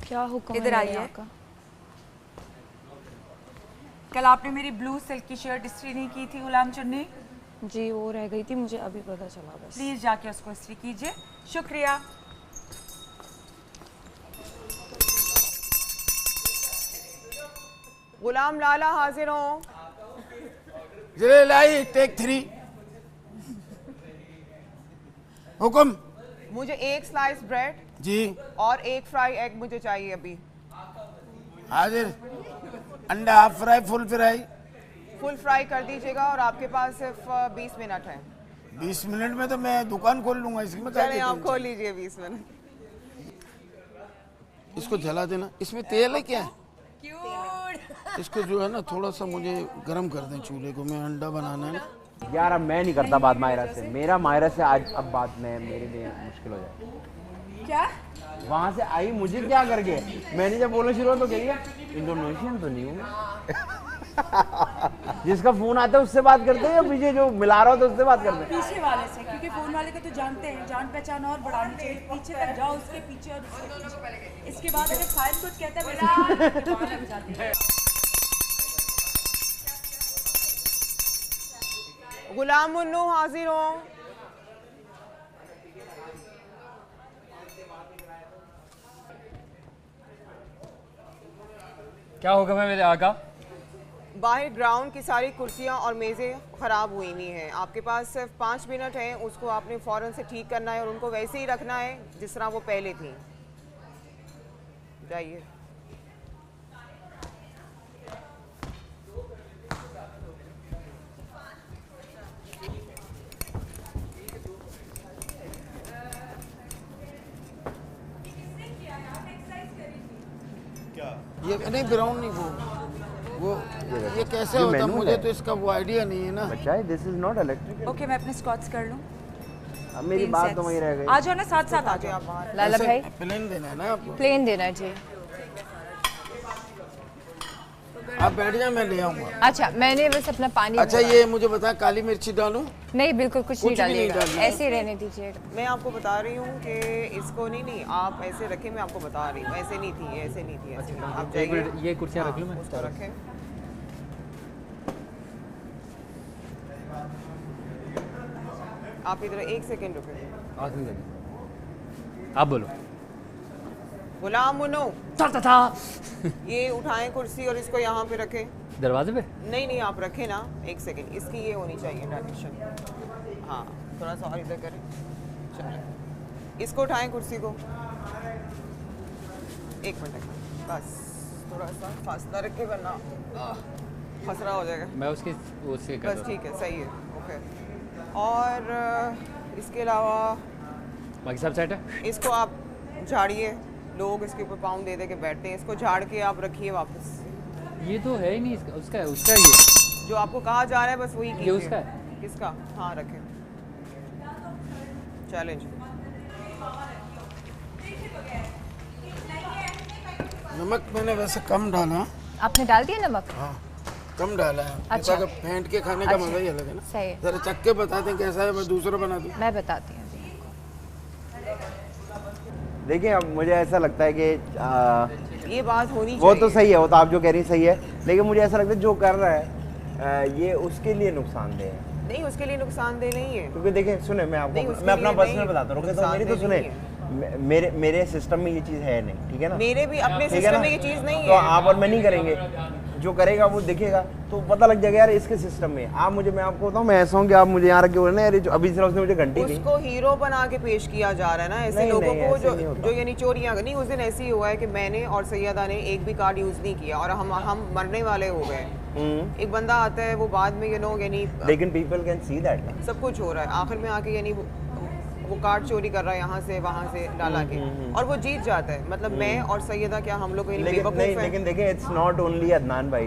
[SPEAKER 12] क्या हुक्म?
[SPEAKER 4] इधर आइए। कल आपने मेरी ब्लू सिल्क की शर्ट इस्त्री नहीं की थी गुलाम चुन्नी?
[SPEAKER 12] जी वो रह गई थी, मुझे अभी पता चला बस।
[SPEAKER 4] प्लीज जाके उसको इस्त्री कीजिए। शुक्रिया।
[SPEAKER 5] गुलाम लाला हाजिर हो।
[SPEAKER 9] जरे लाई टेक 3। हुक्म।
[SPEAKER 5] मुझे एक स्लाइस ब्रेड
[SPEAKER 9] जी
[SPEAKER 5] और एक फ्राई एग मुझे चाहिए अभी।
[SPEAKER 9] हाजिर। अंडा half fry full fry?
[SPEAKER 5] Full fry कर दीजिएगा और आपके पास सिर्फ 20 मिनट है।
[SPEAKER 9] 20 मिनट में तो मैं दुकान खोल लूंगा इसमें।
[SPEAKER 5] चलिए आप खोल लीजिए 20 मिनट।
[SPEAKER 9] इसको जला देना। इसमें तेल है क्या? इसको जो है ना थोड़ा सा मुझे गरम कर दें चूल्हे को, मैं अंडा बनाना है ना।
[SPEAKER 10] यार अब मैं नहीं करता बात मायरा से, मेरा मायरा से आज अब बात में मेरे लिए मुश्किल हो जाए।
[SPEAKER 4] क्या?
[SPEAKER 10] वहाँ से आई मुझे क्या करके, मैंने जब बोलना शुरू तो कहिए इंडोनेशियन तो नहीं हूँ। जिसका फोन आता है उससे बात करते हैं या पीछे जो मिला रहा हो तो उससे बात करते हैं?
[SPEAKER 4] पीछे वाले से, क्योंकि फोन वाले को तो जानते हैं, जान पहचान और बढ़ानी चाहिए। पीछे तक जाओ, उसके पीछे और उसके पीछे। इसके बाद अगर साइड कुछ कहता है
[SPEAKER 5] गुलाम मुन्नू हाजिर हो।
[SPEAKER 11] क्या होगा मेरे आका?
[SPEAKER 5] बाहर ग्राउंड की सारी कुर्सियां और मेज़ें ख़राब हुई हुई हैं। आपके पास सिर्फ 5 मिनट हैं, उसको आपने फ़ौरन से ठीक करना है और उनको वैसे ही रखना है जिस तरह वो पहले थी। जाइए।
[SPEAKER 9] ये नहीं ग्राउंड नहीं वो ये कैसे होता मुझे तो इसका वो आइडिया नहीं है ना।
[SPEAKER 10] बच्चा this is not electric.
[SPEAKER 4] Okay मैं अपने स्कॉट्स कर लूं।
[SPEAKER 10] अब मेरी बात तो वहीं रह गई।
[SPEAKER 4] आ जाओ ना, साथ साथ आ जाओ।
[SPEAKER 12] लाला भाई
[SPEAKER 9] प्लेन देना है ना आपको?
[SPEAKER 12] प्लेन देना जी।
[SPEAKER 9] आप बैठ जाए, मैं ले आऊंगा।
[SPEAKER 12] अच्छा मैंने बस अपना पानी।
[SPEAKER 9] अच्छा ये मुझे बता, काली मिर्ची डालूं?
[SPEAKER 12] नहीं बिल्कुल कुछ नहीं डालिएगा,
[SPEAKER 9] डालना।
[SPEAKER 12] ऐसे ही रहने दीजिएगा।
[SPEAKER 5] मैं आपको बता रही हूँ कि इसको नहीं आप ऐसे रखें, मैं आपको बता रही हूँ ऐसे नहीं थी, ऐसे नहीं थी, ऐसे नहीं। आप जाइए,
[SPEAKER 11] ये कुर्सियाँ रख लूँ मैं?
[SPEAKER 5] उसको रखें। आप इधर 1 सेकेंड रुके।
[SPEAKER 11] आप बोलो।
[SPEAKER 5] गुलाम मुन्नो
[SPEAKER 11] था।
[SPEAKER 5] ये उठाएं कुर्सी और इसको यहाँ पे रखें।
[SPEAKER 11] दरवाजे पे?
[SPEAKER 5] नहीं आप रखें ना, 1 सेकेंड। इसकी ये होनी चाहिए डायरेक्शन। हाँ थोड़ा सा और इधर करें। चलो इसको उठाएं कुर्सी को। 1 मिनट बस, थोड़ा सा फासला रखे वरना खसरा हो जाएगा।
[SPEAKER 11] मैं उसके
[SPEAKER 5] बस ठीक है, सही है, ओके। और इसके अलावा
[SPEAKER 11] बाकी सब सेट है।
[SPEAKER 5] इसको आप झाड़िए, लोग इसके ऊपर पाँव दे के बैठते हैं, इसको झाड़ के आप रखिए वापस।
[SPEAKER 11] ये तो है ही नहीं उसका ये
[SPEAKER 5] जो आपको कहा जा रहा है बस वही कीजिए।
[SPEAKER 11] ये उसका है?
[SPEAKER 5] किसका? हाँ रखें। चैलेंज।
[SPEAKER 9] नमक मैंने वैसे कम डाला।
[SPEAKER 12] आपने डाल दिया नमक?
[SPEAKER 9] हाँ कम डाला है।
[SPEAKER 12] अच्छा।
[SPEAKER 9] ऐसा फेंट के खाने का मजा ही अलग है ना।
[SPEAKER 12] सही है।
[SPEAKER 9] जरा चख के बताते हैं कैसा है, मैं दूसरा बना दूँ।
[SPEAKER 12] मैं बताती हूँ।
[SPEAKER 10] देखिए अब मुझे ऐसा लगता है कि
[SPEAKER 5] ये बात होनी
[SPEAKER 10] वो
[SPEAKER 5] चाहिए।
[SPEAKER 10] तो सही है, वो तो आप जो कह रही हैं सही है, लेकिन मुझे ऐसा लगता है जो कर रहा है ये उसके लिए नुकसानदेह है।
[SPEAKER 5] नहीं उसके लिए नुकसानदेह नहीं है,
[SPEAKER 10] क्योंकि देखिए सुने मैं
[SPEAKER 5] नहीं,
[SPEAKER 10] आपको
[SPEAKER 5] उसके
[SPEAKER 10] मैं अपना
[SPEAKER 5] लिए
[SPEAKER 10] पर्सनल
[SPEAKER 5] नहीं,
[SPEAKER 10] बताता हूँ, तो मेरी तो सुने मेरे सिस्टम में ये चीज़ है नहीं, ठीक है ना।
[SPEAKER 5] मेरे भी अपने
[SPEAKER 10] ठीक है
[SPEAKER 5] सिस्टम
[SPEAKER 10] ना?
[SPEAKER 5] में ये चीज़ नहीं
[SPEAKER 10] तो
[SPEAKER 5] है।
[SPEAKER 10] आप और मैं नहीं करेंगे, जो करेगा वो दिखेगा तो पता लग जाएगा यार इसके सिस्टम में। आप मुझे, मैं आपको बताऊँ, मैं ऐसा हूँ कि आप मुझे यहाँ रखे हुए ना यार, अभी सिर्फ उसने मुझे घंटी दी।
[SPEAKER 5] उसको हीरो बना के पेश किया जा रहा है ना ऐसे लोगों को जो यानी चोरियां नहीं। उस दिन ऐसे ही हुआ है कि मैंने और सैयदा ने एक भी कार्ड यूज नहीं किया और हम मरने वाले हो गए। एक बंदा आता है वो बाद में यानी
[SPEAKER 10] लेकिन पीपल कैन सी दैट
[SPEAKER 5] सब कुछ हो रहा है, आखिर में आके यानी वो कार्ड चोरी कर रहा है यहाँ से वहाँ से डाला के और वो जीत जाता है। मतलब मैं और सैयदा क्या हम लोग
[SPEAKER 10] लेकिन देखिए इट्स नॉट ओनली अदनान भाई,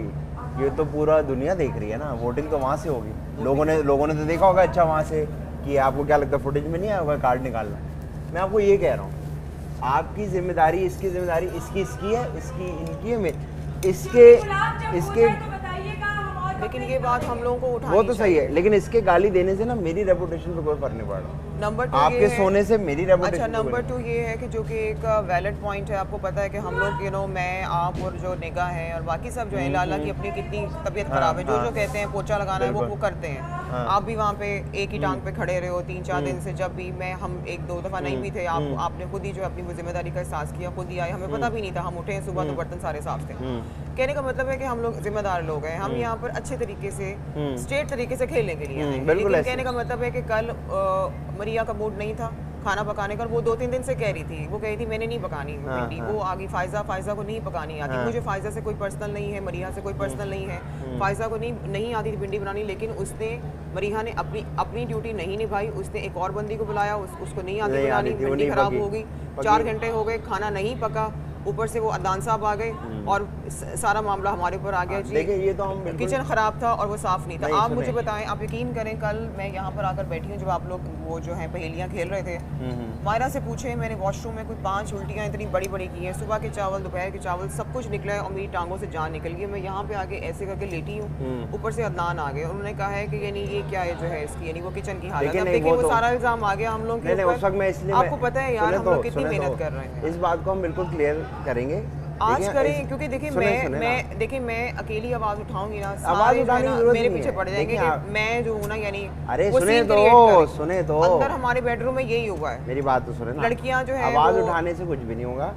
[SPEAKER 10] ये तो पूरा दुनिया देख रही है ना। वोटिंग तो वहाँ से होगी, लोगों ने तो देखा होगा अच्छा वहाँ से कि आपको क्या लगता है फुटेज में नहीं आया होगा कार्ड निकालना। मैं आपको ये कह रहा हूँ, आपकी जिम्मेदारी, इसकी जिम्मेदारी, इसकी है, इसकी इनकी है, इसके
[SPEAKER 5] लेकिन ये बात हम लोगों को उठानी
[SPEAKER 10] वो तो सही है, लेकिन इसके गाली देने से ना मेरी रेपुटेशन पे कोई फर्क नहीं पड़ रहा।
[SPEAKER 5] नंबर 2
[SPEAKER 10] आपके सोने से मेरी रेपुटेशन।
[SPEAKER 5] अच्छा नंबर 2 ये है कि जो कि एक वैलिड पॉइंट है, आपको पता है कि हम लोग मैं आप और जो निगाह है और बाकी सब जो है लाला की अपनी कितनी तबीयत खराब है, जो कहते हैं पोछा लगाना है वो करते हैं। आप भी वहाँ पे एक ही टांग पे खड़े रहे हो 3-4 दिन से। जब भी हम 1-2 दफ़ा नहीं भी थे, आपने खुद ही जो अपनी वो जिम्मेदारी का एहसास किया, खुद ही आए, हमें पता भी नहीं था। हम उठे सुबह तो बर्तन सारे साफ थे। कहने का मतलब है कि हम लोग जिम्मेदार लोग हैं, हम यहाँ पर अच्छे तरीके से स्ट्रेट तरीके से खेलने के लिए आए। लेकिन कहने का मतलब है कि कल मरिया का मूड नहीं था खाना पकाने का, वो 2-3 दिन से कह रही थी, वो कह रही थी मैंने नहीं पकानी भिंडी। वो आगे फायजा को नहीं पकानी आती। मुझे फायजा से कोई पर्सनल नहीं है, मरिया से कोई पर्सनल नहीं है। फायजा को नहीं आती थी भिंडी बनानी, लेकिन उसने मरिया ने अपनी ड्यूटी नहीं निभाई। उसने एक और बंदी को बुलाया, उसको नहीं आती बनानी, भिंडी खराब हो गई, 4 घंटे हो गए, खाना नहीं पका। ऊपर से वो अदनान साहब आ गए और सारा मामला हमारे ऊपर आ गया जी।
[SPEAKER 10] देखिए ये तो हम
[SPEAKER 5] किचन खराब था और वो साफ नहीं था। आप मुझे बताएं, आप यकीन करें, कल मैं यहाँ पर आकर बैठी हूँ जब आप लोग वो जो है पहेलियाँ खेल रहे थे, मायरा से पूछे मैंने वॉशरूम में कोई 5 उल्टियाँ इतनी बड़ी बड़ी की हैं, सुबह के चावल दोपहर के चावल सब कुछ निकला है और मेरी टांगों से जान निकल गई। मैं यहाँ पे आके ऐसे करके लेटी हूँ, ऊपर से अदनान आ गए। उन्होंने कहा है कि यानी ये क्या है जो है इसकी, यानी वो किचन की हालत। अब देखिए वो सारा इल्जाम आ गया हम लोग के ऊपर। आपको पता है यार हम लोग कितनी मेहनत कर रहे हैं।
[SPEAKER 10] इस बात को हम बिल्कुल क्लियर करेंगे
[SPEAKER 5] आज करें, क्योंकि देखिए मैं अकेली आवाज उठाऊंगी ना,
[SPEAKER 10] आवाज उठाने की
[SPEAKER 5] मेरे पीछे पड़ जाएंगे कि मैं जो हूँ ना, यानी
[SPEAKER 10] अरे सुने तो
[SPEAKER 5] अंदर हमारे बेडरूम में यही हुआ है।
[SPEAKER 10] मेरी बात तो सुने ना,
[SPEAKER 5] लड़कियां जो है
[SPEAKER 10] आवाज उठाने से कुछ भी नहीं होगा।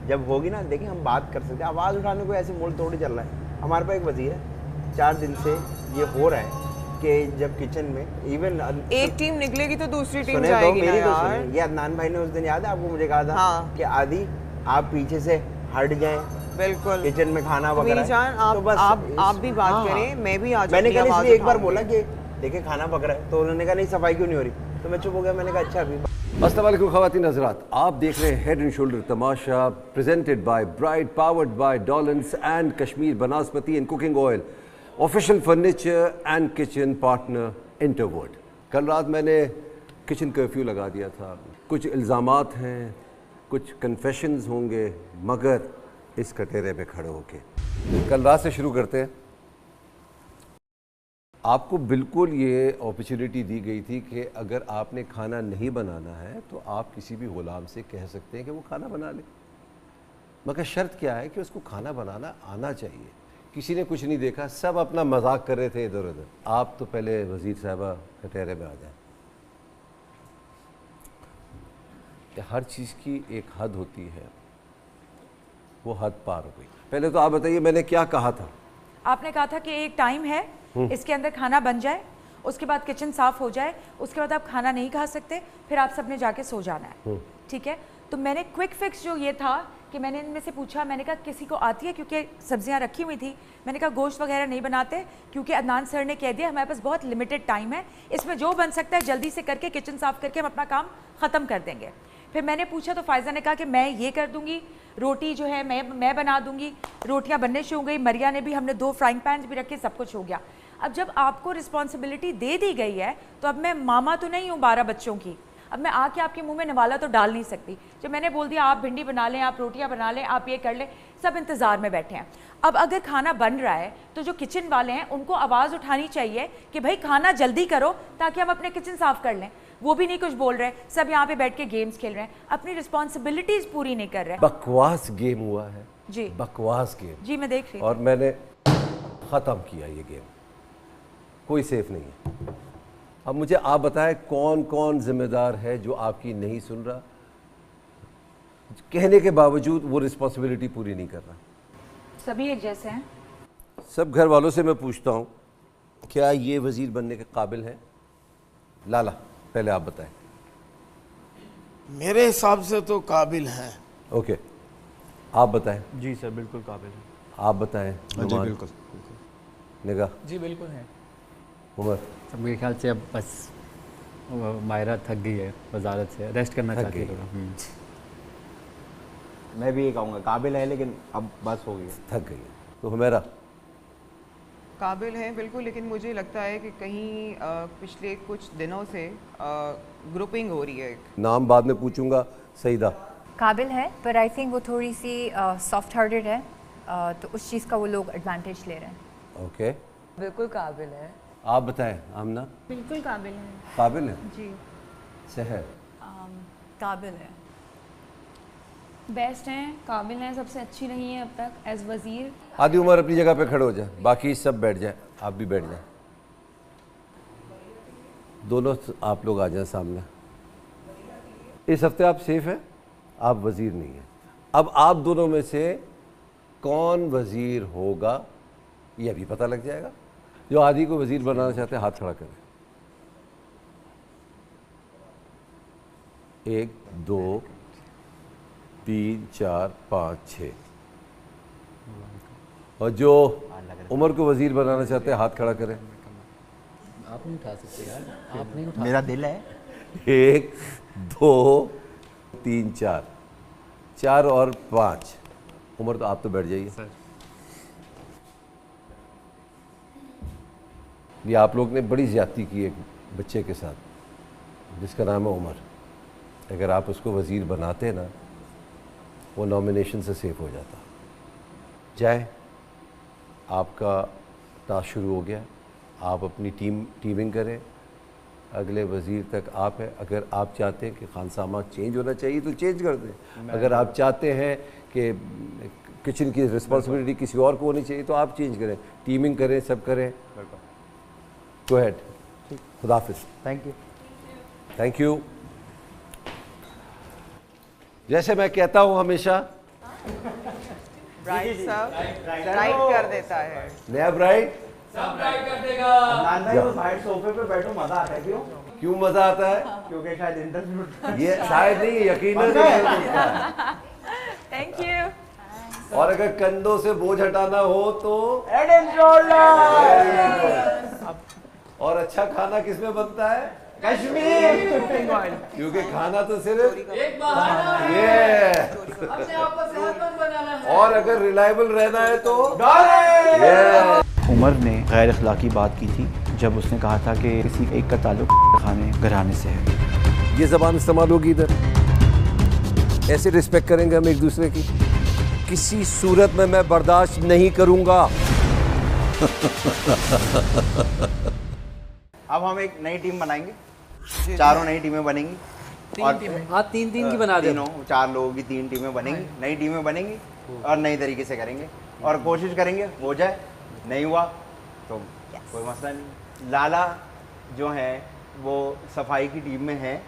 [SPEAKER 10] जब होगी ना, देखिए हम बात कर सकते हैं। आवाज उठाने को ऐसे मोड़ तोड़ चल रहा है। हमारे पास एक वजीर है, 4 दिन से ये हो रहा है कि जब किचन में इवन
[SPEAKER 5] एक टीम निकलेगी तो दूसरी टीम जाएगी ना यार।
[SPEAKER 10] ये अदनान भाई ने उस दिन याद है आपको, मुझे कहा था कि आदि आप पीछे से हट जाएं,
[SPEAKER 5] बिल्कुल
[SPEAKER 10] किचन में खाना वगैरह।
[SPEAKER 5] तो बस आप भी बात करें, मैं भी आज
[SPEAKER 10] मैंने कहा इसलिए एक बार बोला कि देखिए खाना पक रहा है, तो उन्होंने कहा नहीं सफाई क्यों नहीं हो रही, तो मैं चुप हो गया। मैंने कहा अच्छा अभी।
[SPEAKER 2] अस्सलाम वालेकुम ख़वातीन हज़रात, आप देख रहे हैं हेड एंड शोल्डर तमाशा, presented by Bright, powered by Dawlance and Kashmir Banaspati and cooking oil, official furniture and kitchen partner Interwood. कल रात मैंने किचन कर्फ्यू लगा दिया था। कुछ इल्ज़ामात हैं, कुछ कन्फेशंस होंगे, मगर इस कटेरे में खड़े होके कल रात से शुरू करते हैं। आपको बिल्कुल ये अपॉर्चुनिटी दी गई थी कि अगर आपने खाना नहीं बनाना है तो आप किसी भी गुलाम से कह सकते हैं कि वो खाना बना ले, मगर शर्त क्या है कि उसको खाना बनाना आना चाहिए। किसी ने कुछ नहीं देखा, सब अपना मजाक कर रहे थे इधर उधर। आप तो पहले वज़ीर साहबा कटहरे में आ जाए। हर चीज़ की एक हद होती है, वो हद पार हो गई। पहले तो आप बताइए मैंने क्या कहा था?
[SPEAKER 4] आपने कहा था कि एक टाइम है, इसके अंदर खाना बन जाए, उसके बाद किचन साफ हो जाए, उसके बाद आप खाना नहीं खा सकते, फिर आप सबने जाके सो जाना है, ठीक है। तो मैंने क्विक फिक्स जो ये था कि मैंने इनमें से पूछा, मैंने कहा किसी को आती है, क्योंकि सब्जियां रखी हुई थी। मैंने कहा गोश्त वगैरह नहीं बनाते, क्योंकि अदनान सर ने कह दिया हमारे पास बहुत लिमिटेड टाइम है, इसमें जो बन सकता है जल्दी से करके किचन साफ करके हम अपना काम ख़त्म कर देंगे। फिर मैंने पूछा तो फायजा ने कहा कि मैं ये कर दूंगी, रोटी जो है मैं बना दूंगी। रोटियां बनने शुरू हो गई, मरिया ने भी, हमने 2 फ्राइंग पैन भी रखे, सब कुछ हो गया। अब जब आपको रिस्पॉन्सिबिलिटी दे दी गई है तो अब मैं मामा तो नहीं हूँ 12 बच्चों की, अब मैं आके आपके मुंह में नवाला तो डाल नहीं सकती। जब मैंने बोल दिया आप भिंडी बना लें, आप रोटियां बना लें, आप ये कर लें, सब इंतज़ार में बैठे हैं। अब अगर खाना बन रहा है तो जो किचन वाले हैं उनको आवाज़ उठानी चाहिए कि भाई खाना जल्दी करो ताकि हम अपने किचन साफ़ कर लें। वो भी नहीं कुछ बोल रहे, सब यहाँ पे बैठ के गेम्स खेल रहे हैं, अपनी रिस्पॉन्सिबिलिटीज़ पूरी नहीं कर रहे।
[SPEAKER 2] बकवास गेम हुआ है
[SPEAKER 4] जी,
[SPEAKER 2] बकवास गेम
[SPEAKER 4] जी मैं देख रही
[SPEAKER 2] और मैंने ख़त्म किया ये गेम, कोई सेफ नहीं है। अब मुझे आप बताएं कौन कौन जिम्मेदार है जो आपकी नहीं सुन रहा, कहने के बावजूद वो रिस्पॉन्सिबिलिटी पूरी नहीं कर रहा।
[SPEAKER 4] सभी एक जैसे हैं।
[SPEAKER 2] सब घर वालों से मैं पूछता हूँ क्या ये वज़ीर बनने के काबिल है? लाला पहले आप बताएं।
[SPEAKER 9] मेरे हिसाब से तो काबिल हैं।
[SPEAKER 2] ओके, आप बताएं।
[SPEAKER 3] जी सर बिल्कुल काबिल है।
[SPEAKER 2] आप बताएं।
[SPEAKER 13] जी बिल्कुल।
[SPEAKER 2] निगाह?
[SPEAKER 11] जी बिल्कुल है।
[SPEAKER 2] उमर?
[SPEAKER 11] सब मेरे ख्याल से अब बस मायरा थक गई है वजारत से, रेस्ट करना चाहती है थोड़ा।
[SPEAKER 10] मैं भी ये कहूँगा काबिल है, लेकिन अब बस हो गई,
[SPEAKER 2] थक गई है। तो हमेरा?
[SPEAKER 5] काबिल है बिल्कुल, लेकिन मुझे लगता है कि कहीं पिछले कुछ दिनों से ग्रुपिंग हो रही है।
[SPEAKER 2] नाम बाद में पूछूंगा। सईदा?
[SPEAKER 12] काबिल है, पर आई थिंक वो थोड़ी सी सॉफ्ट हार्टेड है, तो उस चीज़ का वो लोग एडवांटेज ले रहे हैं।
[SPEAKER 2] ओके,
[SPEAKER 14] बिल्कुल काबिल है।
[SPEAKER 2] आप बताएं। आमना?
[SPEAKER 7] बिल्कुल काबिल है।
[SPEAKER 2] काबिल है
[SPEAKER 7] जी।
[SPEAKER 2] सहर?
[SPEAKER 8] काबिल है, बेस्ट हैं, काबिल हैं, सबसे अच्छी रही हैं अब तक एज वज़ीर।
[SPEAKER 2] आदि उमर अपनी जगह पे खड़े हो जाए, बाकी सब बैठ जाए, आप भी बैठ जाए, दोनों आप लोग आ जाए सामने। इस हफ्ते आप सेफ हैं, आप वज़ीर नहीं हैं। अब आप दोनों में से कौन वज़ीर होगा ये अभी पता लग जाएगा। जो आदि को वज़ीर बनाना चाहते हैं हाथ खड़ा करें। 1 2 3 4 5 6। और जो उमर को वज़ीर बनाना चाहते हैं हाथ खड़ा करें।
[SPEAKER 11] आप नहीं उठा सकते यार, आप नहीं उठा।
[SPEAKER 10] मेरा दिल है।
[SPEAKER 2] 1 2 3 4 4 और 5। उमर तो आप तो बैठ जाइए सर। ये आप लोग ने बड़ी ज़्यादती की एक बच्चे के साथ जिसका नाम है उमर। अगर आप उसको वज़ीर बनाते ना, वो नॉमिनेशन से सेफ हो जाता। जाए, आपका टास्क शुरू हो गया, आप अपनी टीमिंग करें। अगले वज़ीर तक आप हैं। अगर आप चाहते हैं कि खानसामा चेंज होना चाहिए तो चेंज कर दें। अगर आप चाहते हैं कि किचन की रिस्पॉन्सिबिलिटी किसी और को होनी चाहिए तो आप चेंज करें, टीमिंग करें, सब करें। Go ahead. खुदा हाफिज़।
[SPEAKER 10] Thank you.
[SPEAKER 2] Thank you. जैसे मैं कहता हूँ हमेशा,
[SPEAKER 5] ब्राइट सब राइट कर देता है।
[SPEAKER 2] नया ब्राइट
[SPEAKER 10] सब राइट कर देगा। साइड सोफे पे बैठो, मजा आता है। क्यों
[SPEAKER 2] मजा आता है?
[SPEAKER 10] क्योंकि शायद इंटरव्यू
[SPEAKER 2] ये शायद नहीं, यकीनन।
[SPEAKER 4] Thank you.
[SPEAKER 2] और अगर कंधों से बोझ हटाना हो तो
[SPEAKER 10] हेड एंड शोल्डर।
[SPEAKER 2] और अच्छा खाना किसमें बनता है?
[SPEAKER 10] कश्मीर।
[SPEAKER 2] क्योंकि खाना तो सिर्फ
[SPEAKER 11] एक बार
[SPEAKER 2] ये।
[SPEAKER 11] अपने आप को सेहतमंद बनाना है।
[SPEAKER 2] और अगर रिलायबल रहना है तो
[SPEAKER 3] उमर ने गैर अखलाकी बात की थी जब उसने कहा था कि किसी एक का ताल्लुक खाने घराने से है।
[SPEAKER 2] ये ज़बान इस्तेमाल होगी इधर। ऐसे रिस्पेक्ट करेंगे हम एक दूसरे की। किसी सूरत में मैं बर्दाश्त नहीं करूंगा।
[SPEAKER 10] अब हम एक नई टीम बनाएंगे, चारों नई टीमें बनेंगी।
[SPEAKER 11] तीन की बना दे।
[SPEAKER 10] 4 लोगों की 3 टीमें बनेंगी, नई टीमें बनेंगी और नई तरीके से करेंगे और कोशिश करेंगे हो जाए। नहीं हुआ तो कोई मसला नहीं। लाला जो है वो सफाई की टीम में है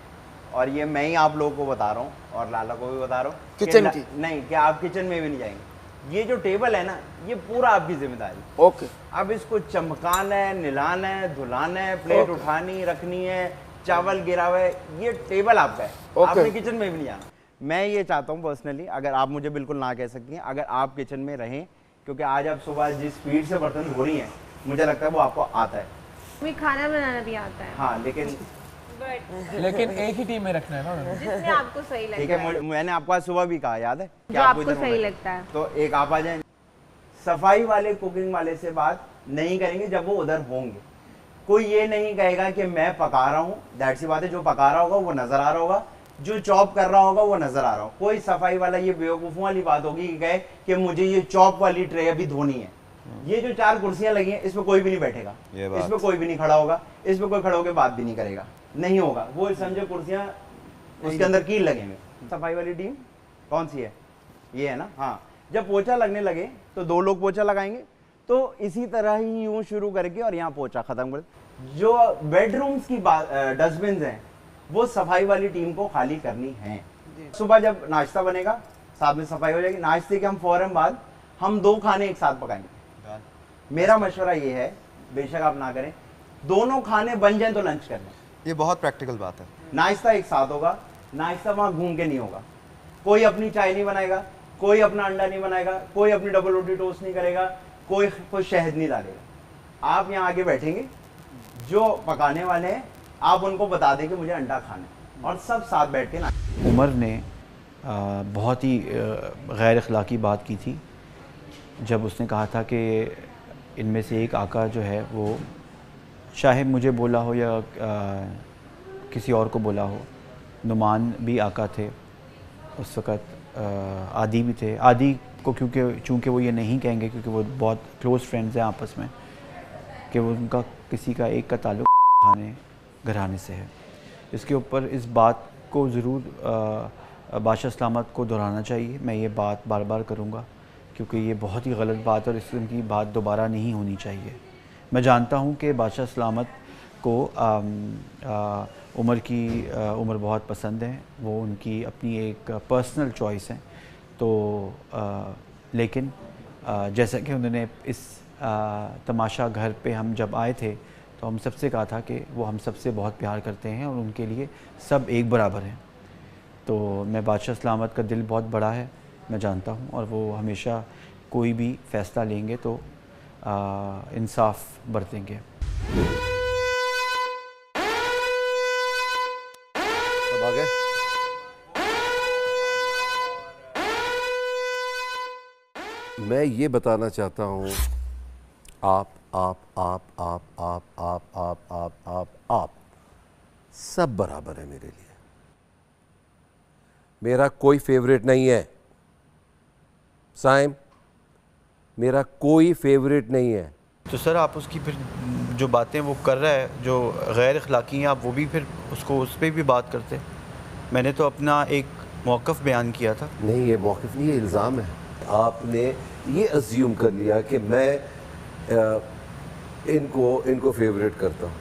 [SPEAKER 10] और ये मैं ही आप लोगों को बता रहा हूँ और लाला को भी बता रहा हूँ
[SPEAKER 9] किचन की
[SPEAKER 10] नहीं कि आप किचन में भी नहीं जाएंगे। ये जो टेबल है ना, ये पूरा आपकी जिम्मेदारी।
[SPEAKER 9] ओके।
[SPEAKER 10] अब इसको चमकाना है, निलाना है, धुलाना है, प्लेट उठानी रखनी है, चावल गिरा हुआ है, ये टेबल आपका है। आपने किचन में भी नहीं जाना। मैं ये चाहता हूँ पर्सनली, अगर आप मुझे बिल्कुल ना कह सकती हैं, अगर आप किचन में रहें, क्योंकि आज आप सुबह जिस स्पीड से बर्तन धो रही हैं, मुझे लगता है वो आपको आता है।
[SPEAKER 7] मुझे खाना बनाना भी आता है।
[SPEAKER 10] हाँ, लेकिन
[SPEAKER 11] एक ही टीम में रखना है ना,
[SPEAKER 7] जिसमें आपको सही लगता है।
[SPEAKER 10] ठीक है, मैंने आपको आज सुबह भी कहा, याद है
[SPEAKER 7] जो आपको सही लगता है।
[SPEAKER 10] तो एक आप आ जाए, सफाई वाले कुकिंग वाले से बात नहीं करेंगे जब वो उधर होंगे। कोई ये नहीं कहेगा कि मैं पका रहा हूँ, दैट सी बात है, जो पका रहा होगा वो नजर आ रहा होगा, जो चॉप कर रहा होगा वो नजर आ रहा होगा। कोई सफाई वाला ये बेवकूफ़ों वाली बात होगी कि कहे कि मुझे ये चॉप वाली ट्रे अभी धोनी है। ये जो 4 कुर्सियां लगी हैं इसमें कोई भी नहीं बैठेगा, इसमें कोई भी नहीं खड़ा होगा, इसमें कोई खड़ा होकर बात भी नहीं करेगा, नहीं होगा। वो समझो कुर्सियां उसके अंदर कील लगेंगे। सफाई वाली टीम कौन सी है? ये है ना। हाँ, जब पोछा लगने लगे तो 2 लोग पोछा लगाएंगे, तो इसी तरह ही यूं शुरू करके और यहाँ पोछा खत्म कर। जो बेडरूम्स की डस्टबिन हैं वो सफाई वाली टीम को खाली करनी है। सुबह जब नाश्ता बनेगा साथ में सफाई हो जाएगी। नाश्ते के हम फौरन बाद हम 2 खाने एक साथ पकाएंगे। मेरा मशवरा ये है, बेशक आप ना करें, दोनों खाने बन जाएं तो लंच कर लें।
[SPEAKER 13] ये बहुत प्रैक्टिकल बात है।
[SPEAKER 10] नाश्ता एक साथ होगा, नाश्ता वहाँ घूम के नहीं होगा। कोई अपनी चाय नहीं बनाएगा, कोई अपना अंडा नहीं बनाएगा, कोई अपनी डबल रोटी टोस्ट नहीं करेगा, कोई शहद नहीं डालेगा। आप यहाँ आगे बैठेंगे, जो पकाने वाले हैं आप उनको बता दें कि मुझे अंडा खाना है, और सब साथ बैठ के ना।
[SPEAKER 3] उमर ने बहुत ही गैर अखलाकी बात की थी जब उसने कहा था कि इनमें से एक आका जो है वो, चाहे मुझे बोला हो या किसी और को बोला हो, नुमान भी आका थे उस वक़्त, आदि भी थे। आदि को चूँकि वो ये नहीं कहेंगे क्योंकि वो बहुत क्लोज़ फ्रेंड्स हैं आपस में, कि वो उनका किसी का एक का ताल्लुक़ खाने घराने से है। इसके ऊपर इस बात को ज़रूर बादशाह सलामत को दोहराना चाहिए। मैं ये बात बार बार करूँगा क्योंकि ये बहुत ही गलत बात है और इसकी बात दोबारा नहीं होनी चाहिए। मैं जानता हूँ कि बादशाह सलामत को उमर बहुत पसंद है, वो उनकी अपनी एक पर्सनल चॉइस है। तो लेकिन जैसा कि उन्होंने इस तमाशा घर पे हम जब आए थे तो हम सबसे कहा था कि वो हम सबसे बहुत प्यार करते हैं और उनके लिए सब एक बराबर हैं। तो मैं बादशाह सलामत का दिल बहुत बड़ा है, मैं जानता हूँ, और वो हमेशा कोई भी फ़ैसला लेंगे तो इंसाफ बरतेंगे।
[SPEAKER 2] अब आ गए। मैं ये बताना चाहता हूँ, आप सब बराबर है मेरे लिए। मेरा कोई फेवरेट नहीं है साइम, मेरा कोई फेवरेट नहीं है।
[SPEAKER 3] तो सर आप उसकी फिर जो बातें वो कर रहा है जो गैर अखलाकी हैं, आप वो भी फिर उसको उस पर भी बात करते। मैंने तो अपना एक मौक़िफ़ बयान किया था।
[SPEAKER 2] नहीं, ये मौक़िफ़ नहीं, ये इल्ज़ाम है। आपने ये अज्यूम कर लिया कि मैं इनको फेवरेट करता हूँ।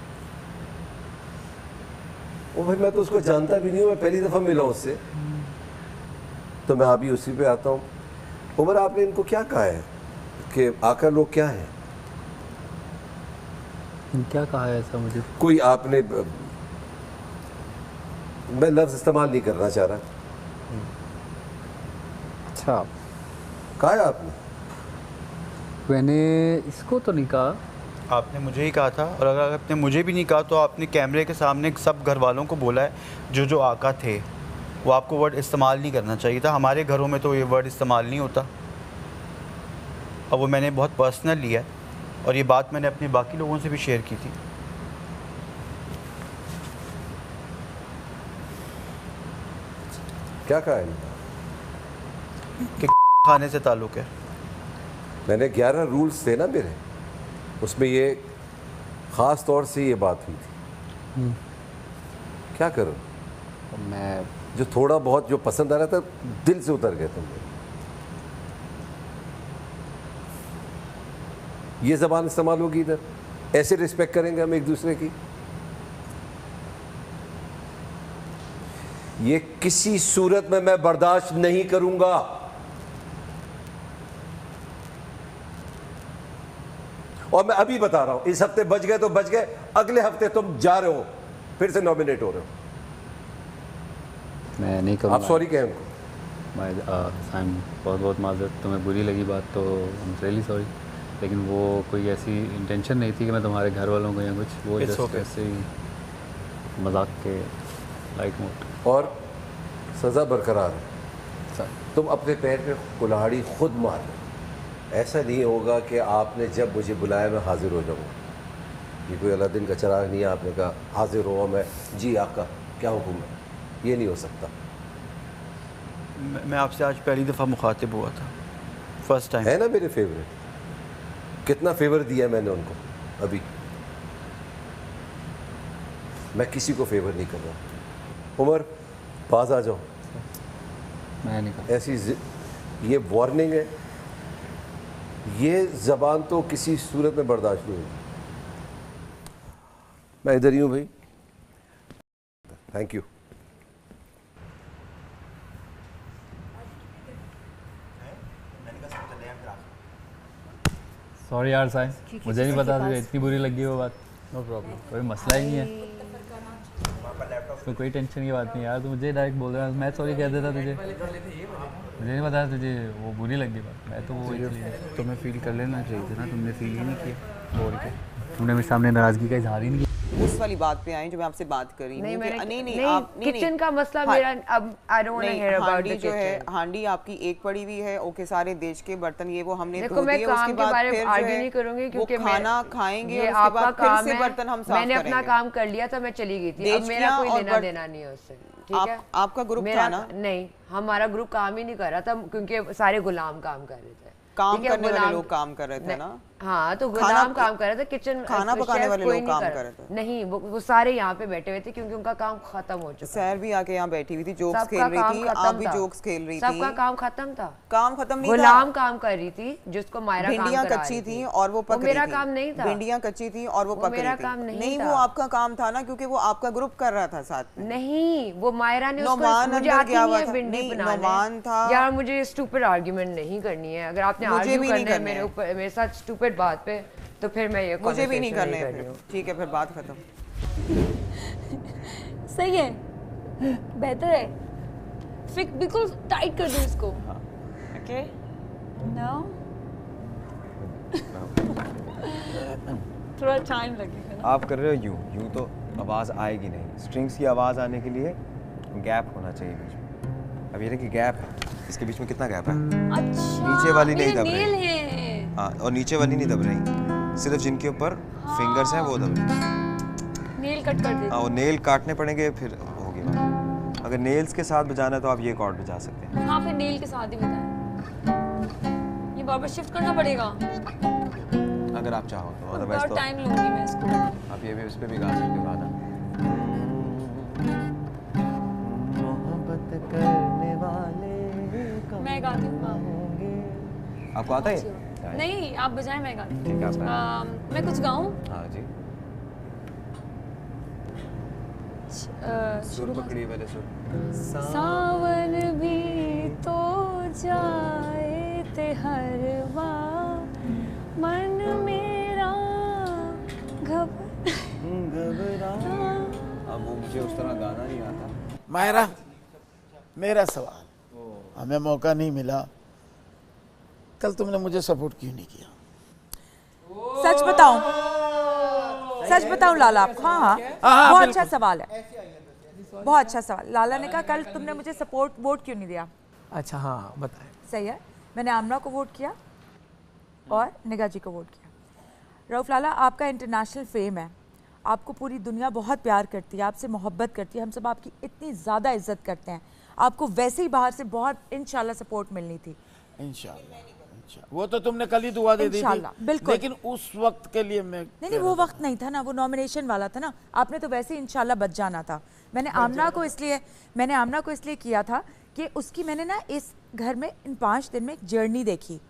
[SPEAKER 2] ओ भाई, मैं तो उसको जानता भी नहीं हूँ, मैं पहली दफ़ा मिला उससे, तो मैं अभी उसी पे आता हूँ। उमर, आपने इनको क्या कहा है कि आकर लोग क्या हैं?
[SPEAKER 11] क्या कहा है ऐसा? मुझे
[SPEAKER 2] कोई आपने, मैं लफ्ज़ इस्तेमाल नहीं करना चाह रहा।
[SPEAKER 11] अच्छा,
[SPEAKER 2] कहा है आपने?
[SPEAKER 11] मैंने इसको तो नहीं कहा।
[SPEAKER 3] आपने मुझे ही कहा था, और अगर आपने मुझे भी नहीं कहा तो आपने कैमरे के सामने सब घर वालों को बोला है जो आका थे, वो आपको वर्ड इस्तेमाल नहीं करना चाहिए था। हमारे घरों में तो ये वर्ड इस्तेमाल नहीं होता, और वो मैंने बहुत पर्सनल लिया, और ये बात मैंने अपने बाकी लोगों से भी शेयर की थी।
[SPEAKER 2] क्या कहा है
[SPEAKER 3] कि खाने से ताल्लुक़ है।
[SPEAKER 2] मैंने 11 रूल्स थे ना मेरे, उसमें ये ख़ास तौर से ये बात हुई थी। क्या करूं?
[SPEAKER 11] मैं
[SPEAKER 2] जो थोड़ा बहुत जो पसंद आ रहा था दिल से उतर गए तुम। ये ज़बान इस्तेमाल होगी इधर, ऐसे रिस्पेक्ट करेंगे हम एक दूसरे की? ये किसी सूरत में मैं बर्दाश्त नहीं करूंगा। और मैं अभी बता रहा हूं, इस हफ्ते बच गए तो बच गए, अगले हफ्ते तुम जा रहे हो, फिर से नॉमिनेट हो रहे हो।
[SPEAKER 11] मैं नहीं करूँगा।
[SPEAKER 2] आप सॉरी कहें उनको।
[SPEAKER 11] साइम, बहुत बहुत माजरत, तुम्हें बुरी लगी बात तो आई एम रियली सॉरी, लेकिन वो कोई ऐसी इंटेंशन नहीं थी कि मैं तुम्हारे घर वालों को या कुछ, वो जस्ट ऐसे ही मजाक के लाइट मोड। और
[SPEAKER 2] सज़ा बरकरार है। तुम अपने पैर पे कुल्हाड़ी खुद मार रहे, ऐसा नहीं होगा कि आपने जब मुझे बुलाया मैं हाजिर हो जाऊँगा। ये कोई अलादीन का चिराग नहीं है, आपने कहा हाजिर हो मैं, जी आका क्या हुक्म है, ये नहीं हो सकता।
[SPEAKER 3] मैं आपसे आज पहली दफ़ा मुखातिब हुआ था, फर्स्ट टाइम।
[SPEAKER 2] है ना मेरे फेवरेट, कितना फेवर दिया मैंने उनको। अभी मैं किसी को फेवर नहीं कर रहा। उमर पास आ जाओ।
[SPEAKER 11] मैं नहीं कर
[SPEAKER 2] ऐसी ये वार्निंग है, ये ज़बान तो किसी सूरत में बर्दाश्त नहीं होगी। मैं इधर ही हूँ भाई, थैंक यू।
[SPEAKER 11] सॉरी यार साइंस, मुझे नहीं पता तुझे इतनी बुरी लगी वो बात। नो प्रॉब्लम, कोई मसला ही नहीं है, तो कोई टेंशन की बात नहीं यार। तू मुझे डायरेक्ट बोल रहा है, मैं सॉरी कह देता तुझे। मुझे नहीं पता तुझे वो बुरी लगी बात, मैं तो वो इसलिए।
[SPEAKER 3] तुम्हें फील कर लेना चाहिए था ना, तुमने फील ही नहीं किया बोल के।
[SPEAKER 11] तुमने मेरे सामने नाराज़गी का इजहार ही नहीं किया।
[SPEAKER 5] उस वाली बात पे आए जो मैं आपसे बात कर रही हूँ।
[SPEAKER 7] नहीं, आप किचन का मसला मेरा अब I don't want to hear about the
[SPEAKER 5] जो है हांडी आपकी एक पड़ी हुई है। ओके, सारे देश के बर्तन ये वो हमने
[SPEAKER 7] देखो, मैं काम के बारे में आर्ग्यू नहीं करूंगी क्योंकि
[SPEAKER 5] खाना खाएंगे और उसके बाद फिर से बर्तन हम साफ करेंगे।
[SPEAKER 7] मैंने अपना काम कर लिया था, मैं चली गई थी, अब मेरा कोई लेना देना नहीं है उससे। ठीक है,
[SPEAKER 5] आपका ग्रुप था ना?
[SPEAKER 7] नहीं, हमारा ग्रुप काम ही नहीं कर रहा था क्योंकि सारे गुलाम काम कर रहे थे।
[SPEAKER 5] काम करने वाले लोग काम कर रहे थे ना?
[SPEAKER 7] हाँ, तो गुलाम काम कर रहे थे, किचन
[SPEAKER 5] खाना पकाने वाले लोग काम कर रहे थे।
[SPEAKER 7] नहीं, वो सारे यहाँ पे बैठे हुए थे क्योंकि उनका काम खत्म हो चुका।
[SPEAKER 5] सैर भी आके यहाँ बैठी हुई थी, जोक्स खेल रही थी, आप भी जोक्स खेल रही थी।
[SPEAKER 7] सबका काम खत्म था।
[SPEAKER 5] काम खत्म नहीं था,
[SPEAKER 7] गुलाम काम कर रही थी जिसको मायरा काम
[SPEAKER 5] भिंडियाँ कच्ची थी और वो पक रही थी।
[SPEAKER 7] मेरा काम नहीं था।
[SPEAKER 5] भिंडियाँ कच्ची थी और वो पक रही थी।
[SPEAKER 7] नहीं,
[SPEAKER 5] वो आपका काम था ना, क्योंकि वो आपका ग्रुप कर रहा था साथ में।
[SPEAKER 7] नहीं, वो मायरा ने उसको, मुझे आती नहीं है भिंडी बनाने। यार मुझे स्टूपिड आर्गुमेंट नहीं करनी है। अगर आपने आर्ग्यू करना है मेरे ऊपर, मेरे साथ स्टूपिड बात पे, तो फिर मैं ये
[SPEAKER 5] मुझे भी नहीं करने हैं। ठीक है, फिर बात खत्म।
[SPEAKER 4] सही है, बेहतर है, फिक बिल्कुल टाइट कर दो इसको। ओके, नाउ थोड़ा टाइम लगेगा ना।
[SPEAKER 10] आप कर रहे हो यूं तो आवाज़ आएगी नहीं। स्ट्रिंग्स की आवाज़ आने के लिए गैप होना चाहिए बीच में। अब ये देखिए गैप है, इसके बीच में कितना गैप है।
[SPEAKER 4] अच्छा,
[SPEAKER 10] नीचे वाली नहीं दब
[SPEAKER 4] नेल
[SPEAKER 10] रही।
[SPEAKER 4] है।
[SPEAKER 10] हाँ, और नीचे वाली नहीं दब रही, सिर्फ जिनके ऊपर फिंगर्स हैं वो दब रही।
[SPEAKER 4] नेल कट कर दे।
[SPEAKER 10] हाँ, वो नेल काटने पड़ेंगे फिर होगी बात। अगर नेल्स के साथ बजाना है तो आप ये कॉर्ड बजा सकते हैं।
[SPEAKER 4] हाँ, फिर नेल के साथ ही बताएं। ये बार बार शिफ्ट करना पड़ेगा
[SPEAKER 10] अगर आप चाहो तो, अदरवाइज तो
[SPEAKER 4] टाइम लूंगी मैं इसको।
[SPEAKER 10] आप ये भी उस पे भी गा सकते हो गाना। मोहब्बत करने वाले
[SPEAKER 4] मैं गाती हूँ।
[SPEAKER 10] आपको आता है?
[SPEAKER 4] नहीं, आप बजाएं, मैं गाती हूँ।
[SPEAKER 10] ठीक है,
[SPEAKER 4] मैं कुछ गाऊं?
[SPEAKER 10] हाँ जी। सुर पकड़िए पहले, सुर।
[SPEAKER 4] सावन भी तो जाए ते हरवा, मन मेरा घबरा।
[SPEAKER 10] अब वो मुझे उस तरह गाना नहीं आता।
[SPEAKER 9] मायरा, मेरा सवाल, हमें मौका नहीं मिला, कल तुमने मुझे सपोर्ट क्यों नहीं किया?
[SPEAKER 4] सच बताऊं, सच बताऊं लाला आपको? हाँ, बहुत अच्छा सवाल है, बहुत अच्छा सवाल। लाला ने कहा कल तुमने मुझे सपोर्ट वोट क्यों नहीं दिया?
[SPEAKER 13] अच्छा, हाँ बताएं।
[SPEAKER 4] सही है, मैंने आमना को वोट किया और निगाह जी को वोट किया। रऊफ लाला, आपका इंटरनेशनल फेम है, आपको पूरी दुनिया बहुत प्यार करती है, आपसे मोहब्बत करती है, हम सब आपकी इतनी ज़्यादा इज्जत करते हैं। आपको वैसे ही बाहर से बहुत इंशाल्लाह सपोर्ट मिलनी थी।
[SPEAKER 9] इंशाल्लाह, वो तो तुमने कल ही दुआ दे दी थी,
[SPEAKER 4] बिल्कुल।
[SPEAKER 9] लेकिन उस वक्त के लिए मैं
[SPEAKER 4] नहीं, वो वक्त नहीं था ना, वो नॉमिनेशन वाला था ना। आपने तो वैसे ही इंशाल्लाह बच जाना था। मैंने आमना को इसलिए किया था कि उसकी मैंने ना इस घर में इन 5 दिन में एक जर्नी देखी।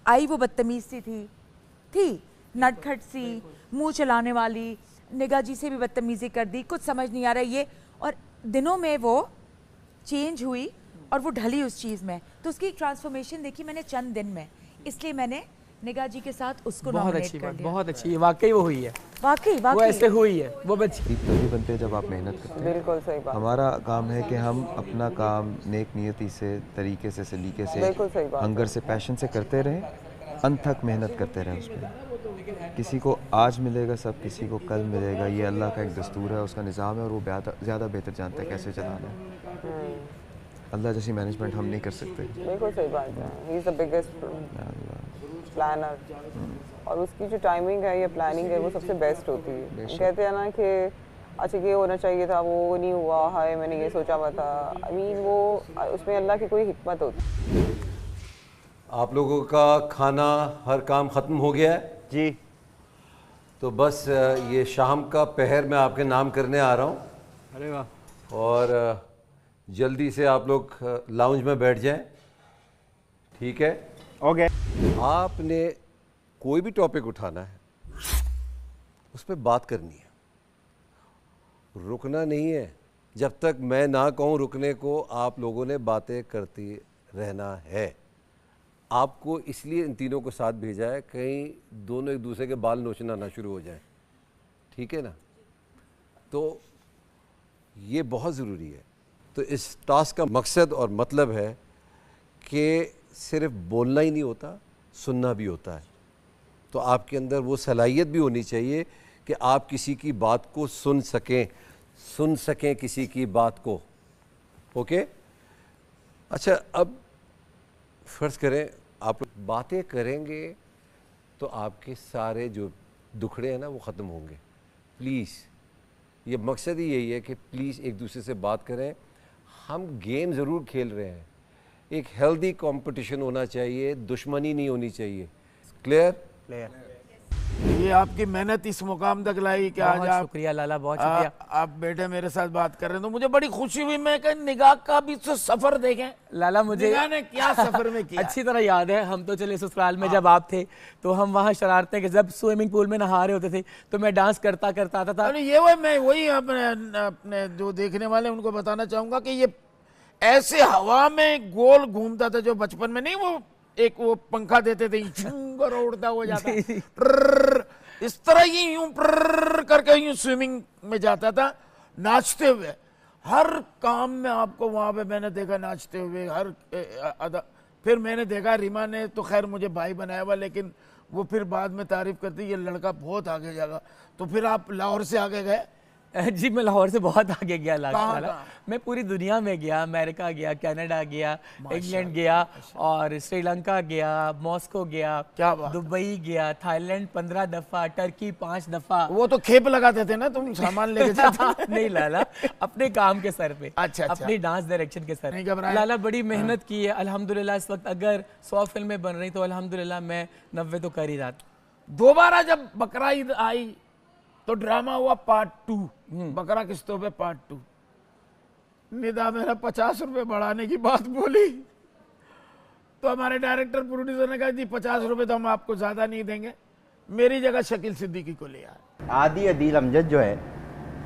[SPEAKER 4] आई वो बदतमीज सी थी नटखट सी, मुंह चलाने वाली, निगाह जी से भी बदतमीजी कर दी, कुछ समझ नहीं आ रहा ये, और दिनों में वो चेंज हुई और वो ढली उस चीज़ में। तो उसकी ट्रांसफॉर्मेशन देखी मैंने चंद दिन में, इसलिए मैंने निगाह जी के साथ उसको नॉमिनेट कर दिया।
[SPEAKER 13] बहुत अच्छी है, वाकई वो हुई है,
[SPEAKER 4] वाकई
[SPEAKER 13] वो ऐसे हुई है, वो बच्ची।
[SPEAKER 10] तभी बनते हैं जब आप मेहनत करते हैं।
[SPEAKER 5] बिल्कुल सही बात।
[SPEAKER 10] हमारा काम है कि हम अपना काम नेक नियति से, तरीके से, सलीके से, हंगर से, पैशन से करते रहें, अंत तक मेहनत करते रहें उस पर। किसी को आज मिलेगा सब, किसी को कल मिलेगा, ये अल्लाह का एक दस्तूर है, उसका निज़ाम है, और वो ज़्यादा बेहतर जानता है कैसे चलाना है। अल्लाह जैसी मैनेजमेंट हम नहीं कर सकते।
[SPEAKER 5] बिल्कुल सही बात है। He is the biggest planner, और उसकी जो टाइमिंग है या प्लानिंग है वो सबसे बेस्ट होती है। कहते हैं ना कि अच्छा ये होना चाहिए था, वो नहीं हुआ, हाय मैंने ये सोचा हुआ था। आई मीन वो उसमें अल्लाह की कोई हिकमत होती।
[SPEAKER 2] आप लोगों का खाना हर काम ख़त्म हो गया है
[SPEAKER 10] जी?
[SPEAKER 2] तो बस ये शाम का पहर मैं आपके नाम करने आ रहा हूँ।
[SPEAKER 10] अरे वाह।
[SPEAKER 2] और जल्दी से आप लोग लाउंज में बैठ जाएं, ठीक है?
[SPEAKER 10] ओके।
[SPEAKER 2] आपने कोई भी टॉपिक उठाना है, उस पर बात करनी है, रुकना नहीं है। जब तक मैं ना कहूँ रुकने को, आप लोगों ने बातें करती रहना है। आपको इसलिए इन तीनों को साथ भेजा है, कहीं दोनों एक दूसरे के बाल नोचना ना शुरू हो जाए, ठीक है ना? तो ये बहुत ज़रूरी है। तो इस टास्क का मकसद और मतलब है कि सिर्फ बोलना ही नहीं होता, सुनना भी होता है। तो आपके अंदर वो सलाहियत भी होनी चाहिए कि आप किसी की बात को सुन सकें किसी की बात को। ओके? अच्छा, अब फ़र्ज़ करें आप बातें करेंगे तो आपके सारे जो दुखड़े हैं ना वो ख़त्म होंगे। प्लीज़, ये मकसद ही यही है कि प्लीज़ एक दूसरे से बात करें। हम गेम ज़रूर खेल रहे हैं, एक हेल्दी कंपटीशन होना चाहिए, दुश्मनी नहीं होनी चाहिए। क्लियर?
[SPEAKER 9] क्लियर। ये आपकी मेहनत इस मुकाम तक लाई कि आज आप,
[SPEAKER 13] शुक्रिया लाला, बहुत शुक्रिया।
[SPEAKER 9] आप बेटे मेरे साथ बात कर रहे हैं तो मुझे बड़ी खुशी हुई। मैं कहीं निगाह का भी तो सफर देखें
[SPEAKER 13] लाला, मुझे
[SPEAKER 9] निगाह ने क्या सफर में किया
[SPEAKER 13] अच्छी तरह याद है। हम तो चले ससुराल में जब आप थे तो हम वहाँ शरारतें कि जब स्विमिंग पूल में नहा रहे होते थे तो मैं डांस करता आता था।
[SPEAKER 9] ये मैं वही अपने जो देखने वाले उनको बताना चाहूंगा कि ये ऐसे हवा में गोल घूमता था, जो बचपन में नहीं वो एक वो पंखा देते थे, और उड़ता हो जाता इस तरह ही यूं करके यूं स्विमिंग में जाता था, नाचते हुए। हर काम में आपको वहां पे मैंने देखा नाचते हुए, हर फिर मैंने देखा रीमा ने तो खैर मुझे भाई बनाया हुआ, लेकिन वो फिर बाद में तारीफ करती ये लड़का बहुत आगे जाएगा। तो फिर आप लाहौर से आगे गए?
[SPEAKER 13] जी मैं लाहौर से बहुत आगे गया लाला। मैं पूरी दुनिया में गया, अमेरिका गया, कनाडा गया, इंग्लैंड गया और श्रीलंका गया, मॉस्को गया, दुबई गया, थाईलैंड 15 दफा, टर्की 5 दफा।
[SPEAKER 9] वो तो खेप लगाते थे ना, तुम सामान लेके जाते?
[SPEAKER 13] नहीं लाला, अपने काम के सर पे।
[SPEAKER 9] अच्छा।
[SPEAKER 13] अपनी डांस डायरेक्शन के सर पे लाला। बड़ी मेहनत की है अल्हम्दुलिल्लाह। इस वक्त अगर 100 फिल्में बन रही तो अल्हम्दुलिल्लाह मैं 90 तो कर ही रहा।
[SPEAKER 9] दोबारा जब बकरा ईद आई तो ड्रामा हुआ पार्ट 2, बकरा किस्तों पे पार्ट 2। निदा मेरा 50 रुपए बढ़ाने की बात बोली तो हमारे डायरेक्टर प्रोड्यूसर ने कहा जी 50 रुपए तो हम आपको ज्यादा नहीं देंगे, मेरी जगह शकील सिद्दीकी को ले आए।
[SPEAKER 10] आदि अदील अमजद जो है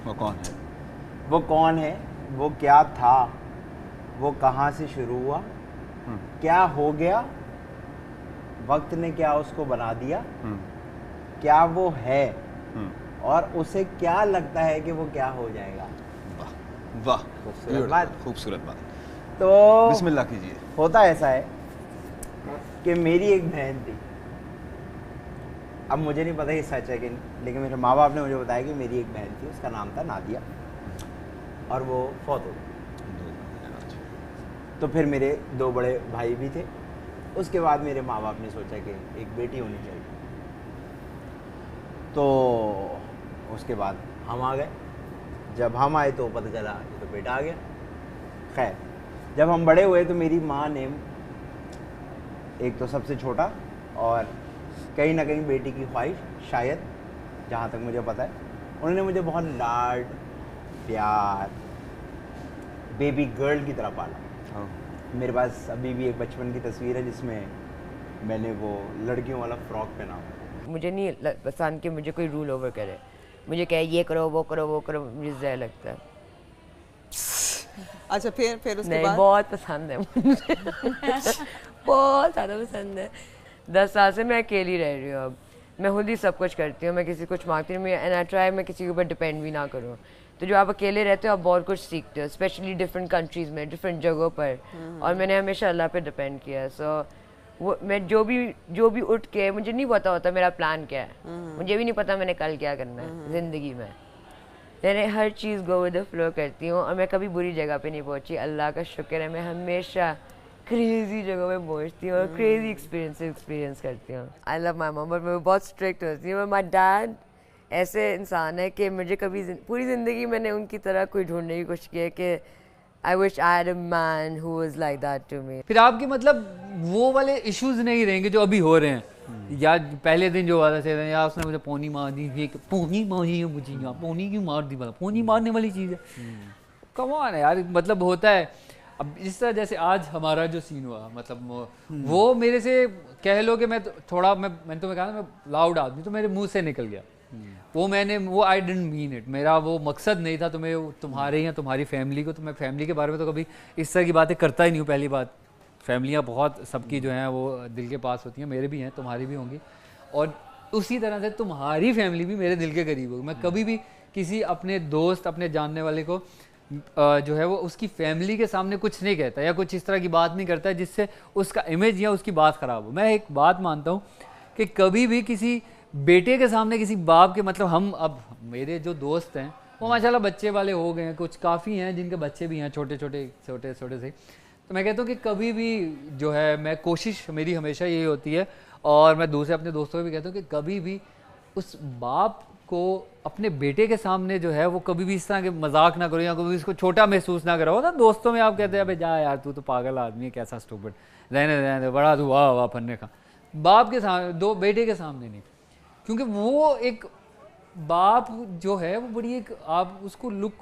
[SPEAKER 11] वो कौन है?
[SPEAKER 10] वो कौन है, वो क्या था, वो कहाँ से शुरू हुआ, क्या हो गया, वक्त ने क्या उसको बना दिया, क्या वो है और उसे क्या लगता है कि वो क्या हो जाएगा।
[SPEAKER 11] वाह,
[SPEAKER 10] खूबसूरत बात।
[SPEAKER 11] तो बिस्मिल्लाह कीजिए।
[SPEAKER 10] होता ऐसा है कि मेरी एक बहन थी, अब मुझे नहीं पता ये सच है कि नहीं, लेकिन मेरे माँ बाप ने मुझे बताया कि मेरी एक बहन थी, उसका नाम था नादिया और वो फौत हो गई। तो फिर मेरे 2 बड़े भाई भी थे। उसके बाद मेरे माँ बाप ने सोचा कि एक बेटी होनी चाहिए, तो उसके बाद हम आ गए। जब हम आए तो पता चला कि तो बेटा आ गया। खैर जब हम बड़े हुए तो मेरी माँ ने, एक तो सबसे छोटा और कहीं ना कहीं बेटी की ख्वाहिश शायद, जहाँ तक मुझे पता है, उन्होंने मुझे बहुत लाड प्यार बेबी गर्ल की तरह पाला। मेरे पास अभी भी एक बचपन की तस्वीर है जिसमें मैंने वो लड़कियों वाला फ्रॉक पहना।
[SPEAKER 7] मुझे नहीं पसंद कि मुझे कोई रूल ओवर करे, मुझे कहे ये करो वो करो वो करो, मुझे ज़्यादा लगता है।
[SPEAKER 5] अच्छा फिर उसके
[SPEAKER 7] नहीं,
[SPEAKER 5] बाद
[SPEAKER 7] बहुत पसंद है मुझे बहुत ज़्यादा पसंद है। 10 साल से मैं अकेली रह रही हूँ। अब मैं खुद ही सब कुछ करती हूँ, मैं किसी कुछ मांगती हूँ, एंड आई ट्राई मैं किसी के ऊपर डिपेंड भी ना करूँ। तो जो आप अकेले रहते हो आप बहुत कुछ सीखते हो, स्पेशली डिफरेंट कंट्रीज़ में, डिफरेंट जगहों पर। और मैंने हमेशा अल्लाह पे डिपेंड किया है। सो वो मैं जो भी उठ के, मुझे नहीं पता होता मेरा प्लान क्या है, मुझे भी नहीं पता मैंने कल क्या करना है ज़िंदगी में। मैंने हर चीज़ गो विद द फ्लो करती हूँ और मैं कभी बुरी जगह पे नहीं पहुँची। अल्लाह का शुक्र है, मैं हमेशा क्रेजी जगह में पहुँचती हूँ और क्रेजी एक्सपीरियंस करती हूँ। I love my mom, but मैं बहुत स्ट्रिक्ट होती हूँ। माई डैड ऐसे इंसान है कि मुझे कभी पूरी ज़िंदगी मैंने उनकी तरह कोई ढूंढने की कोशिश की है कि I wish I had a man who was like that to me.
[SPEAKER 14] फिर आपके मतलब वो वाले इश्यूज नहीं रहेंगे जो अभी हो रहे हैं, या पहले दिन जो वाला थे या उसने मुझे पोनी मार दी, ये पोनी मारी है मुझे, यहाँ पोनी क्यों मार दी, वाला पोनी मारने वाली चीज़ है। कम ऑन है यार, मतलब होता है। अब इस तरह जैसे आज हमारा जो सीन हुआ, मतलब वो मेरे से कह लो कि मैं थोड़ा मैंने तुम्हें कहा ना मैं लाउड आदमी, तो मेरे मुंह से निकल गया वो आई डिडंट मीन इट, मेरा वो मकसद नहीं था तुम्हें तुम्हारे या तुम्हारी फैमिली को। तो मैं फैमिली के बारे में तो कभी इस तरह की बातें करता ही नहीं हूँ। पहली बात, फैमिलियाँ बहुत सबकी जो हैं वो दिल के पास होती हैं, मेरे भी हैं, तुम्हारी भी होंगी, और उसी तरह से तुम्हारी फैमिली भी मेरे दिल के करीब होगी। मैं कभी भी किसी अपने दोस्त अपने जानने वाले को जो है वो उसकी फैमिली के सामने कुछ नहीं कहता या कुछ इस तरह की बात नहीं करता जिससे उसका इमेज या उसकी बात ख़राब हो। मैं एक बात मानता हूँ कि कभी भी किसी बेटे के सामने किसी बाप के, मतलब हम अब मेरे जो दोस्त हैं वो माशाल्लाह बच्चे वाले हो गए हैं, कुछ काफ़ी हैं जिनके बच्चे भी हैं छोटे छोटे से। तो मैं कहता हूँ कि कभी भी जो है मैं कोशिश मेरी हमेशा यही होती है, और मैं दूसरे अपने दोस्तों को भी कहता हूँ कि कभी भी उस बाप को अपने बेटे के सामने जो है वो कभी भी इस तरह के मजाक ना करो या कभी इसको छोटा महसूस ना करो ना। दोस्तों में आप कहते हैं अबे जा यार तू तो पागल आदमी है, कैसा स्टूपिड, रहने बड़ा तू वाह फन्ने का। बाप के सामने, दो बेटे के सामने नहीं, क्योंकि वो एक बाप जो है वो बड़ी एक, आप उसको लुक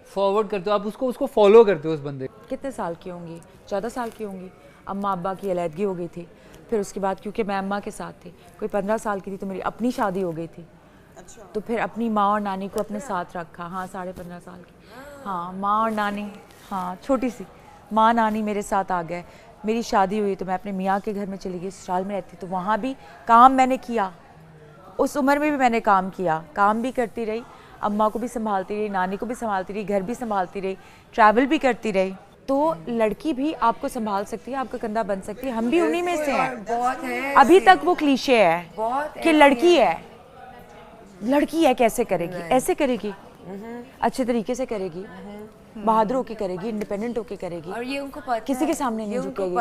[SPEAKER 14] फॉरवर्ड करते हो, आप उसको फॉलो करते हो उस बंदे।
[SPEAKER 4] कितने साल की होंगी? 14 साल की होंगी। अम्मा अब्बा की अलहदगी हो गई थी, फिर उसके बाद क्योंकि मैं अम्मा के साथ थी, कोई 15 साल की थी तो मेरी अपनी शादी हो गई थी। अच्छा। तो फिर अपनी माँ और नानी को अपने साथ रखा। हाँ 15.5 साल की। हाँ माँ और नानी, हाँ छोटी सी माँ नानी मेरे साथ आ गए। मेरी शादी हुई तो मैं अपने मियाँ के घर में चली गई, ससुराल में रहती, तो वहाँ भी काम मैंने किया। उस उम्र में भी मैंने काम किया, काम भी करती रही, अम्मा को भी संभालती रही, नानी को भी संभालती रही, घर भी संभालती रही, ट्रैवल भी करती रही। तो लड़की भी आपको संभाल सकती है, आपका कंधा बन सकती है। हम भी उन्हीं में से हैं। अभी तक वो क्लीशे है कि लड़की है कैसे करेगी, ऐसे करेगी, अच्छे तरीके से करेगी, बहादुर होके करेगी, इंडिपेंडेंट होके करेगी,
[SPEAKER 7] और ये उनको पता
[SPEAKER 4] किसी के सामने नहीं झुकेगी।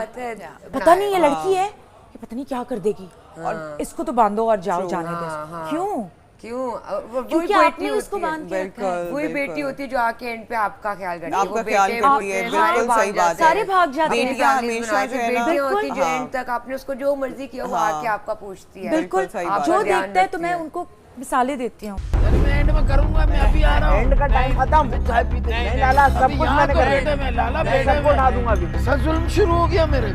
[SPEAKER 7] पता
[SPEAKER 4] नहीं ये लड़की है, ये पता नहीं क्या कर देगी, और इसको तो बांधो और जाओ जाने दो। क्यों? क्योंकि आपने उसको बांध के रखा है।
[SPEAKER 7] वही बेटी होती है जो आके एंड पे आपका ख्याल करती है,
[SPEAKER 5] आपका ख्याल करती है। बिल्कुल सही बात है,
[SPEAKER 4] सारे भाग जाते हैं।
[SPEAKER 5] बेटियां हमेशा जो है ना,
[SPEAKER 7] बेटियां होती जो एंड तक आपने उसको जो मर्जी किया वो आके आपका पूछती है।
[SPEAKER 4] बिल्कुल जो देखता है, तो मैं उनको मिसालें देती हूँ।
[SPEAKER 9] मैं एंड में करूंगा, मैं अभी आ रहा हूं।
[SPEAKER 10] एंड का टाइम खत्म। चाय पीते नहीं लाला, सब कुछ मैंने कर दिया।
[SPEAKER 9] मैं लाला बेटे
[SPEAKER 10] सबको उठा दूंगा अभी।
[SPEAKER 9] सब जुल्म शुरू हो गया मेरे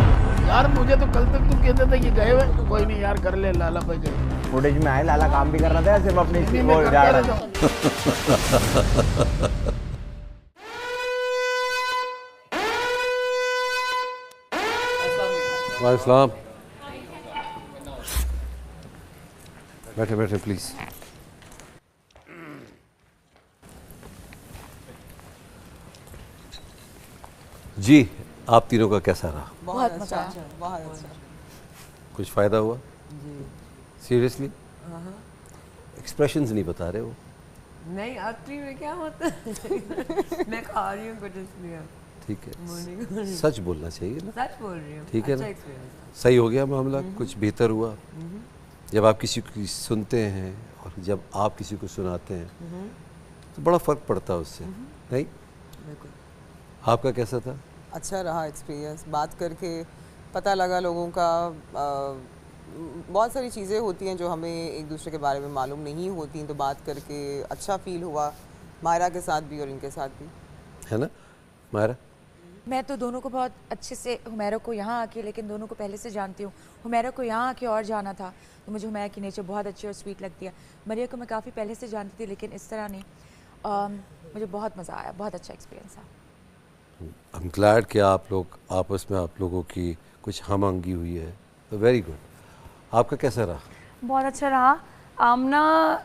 [SPEAKER 9] यार। मुझे तो कल तक तुम कहते थे कि गए हुए, तो कोई नहीं यार कर ले, लाला भाई गए।
[SPEAKER 10] फुटेज में आए, लाला काम भी कर रहा था, सिर्फ अपनी वो जा रहा था।
[SPEAKER 2] वालेकुम सलाम। बैठे बैठे प्लीज। जी आप तीनों का कैसा रहा?
[SPEAKER 5] बहुत अच्छा, बहुत अच्छा।
[SPEAKER 2] कुछ फायदा हुआ? सीरियसली? एक्सप्रेशंस नहीं बता रहे हो।
[SPEAKER 7] नहीं आखिरी में क्या होता है मैं खा रही हूँ कुछ इसलिए।
[SPEAKER 2] ठीक है, सच बोलना चाहिए ना।
[SPEAKER 7] सच बोल रही हूँ।
[SPEAKER 2] ठीक है ना, सही हो गया मामला, कुछ बेहतर हुआ। जब आप किसी की सुनते हैं और जब आप किसी को सुनाते हैं तो बड़ा फ़र्क पड़ता है उससे, नहीं? आपका कैसा था?
[SPEAKER 5] अच्छा रहा एक्सपीरियंस, बात करके पता लगा लोगों का। बहुत सारी चीज़ें होती हैं जो हमें एक दूसरे के बारे में मालूम नहीं होती, तो बात करके अच्छा फील हुआ, मायरा के साथ भी और इनके साथ भी।
[SPEAKER 2] है ना मायरा?
[SPEAKER 4] मैं तो दोनों को बहुत अच्छे से, हुमैरा को यहाँ आके, लेकिन दोनों को पहले से जानती हूँ। हुमैरा को यहाँ आके और जाना था, तो मुझे हुमैरा की नेचर बहुत अच्छी और स्वीट लगती है। मरिया को मैं काफ़ी पहले से जानती थी, लेकिन इस तरह नहीं। मुझे बहुत मज़ा आया, बहुत अच्छा एक्सपीरियंस था।
[SPEAKER 2] आई एम ग्लैड कि आप लोग आपस में, आप लोगों की कुछ हमआहंगी हुई है, तो वेरी गुड। आपका कैसा रहा?
[SPEAKER 15] बहुत अच्छा रहा। आमना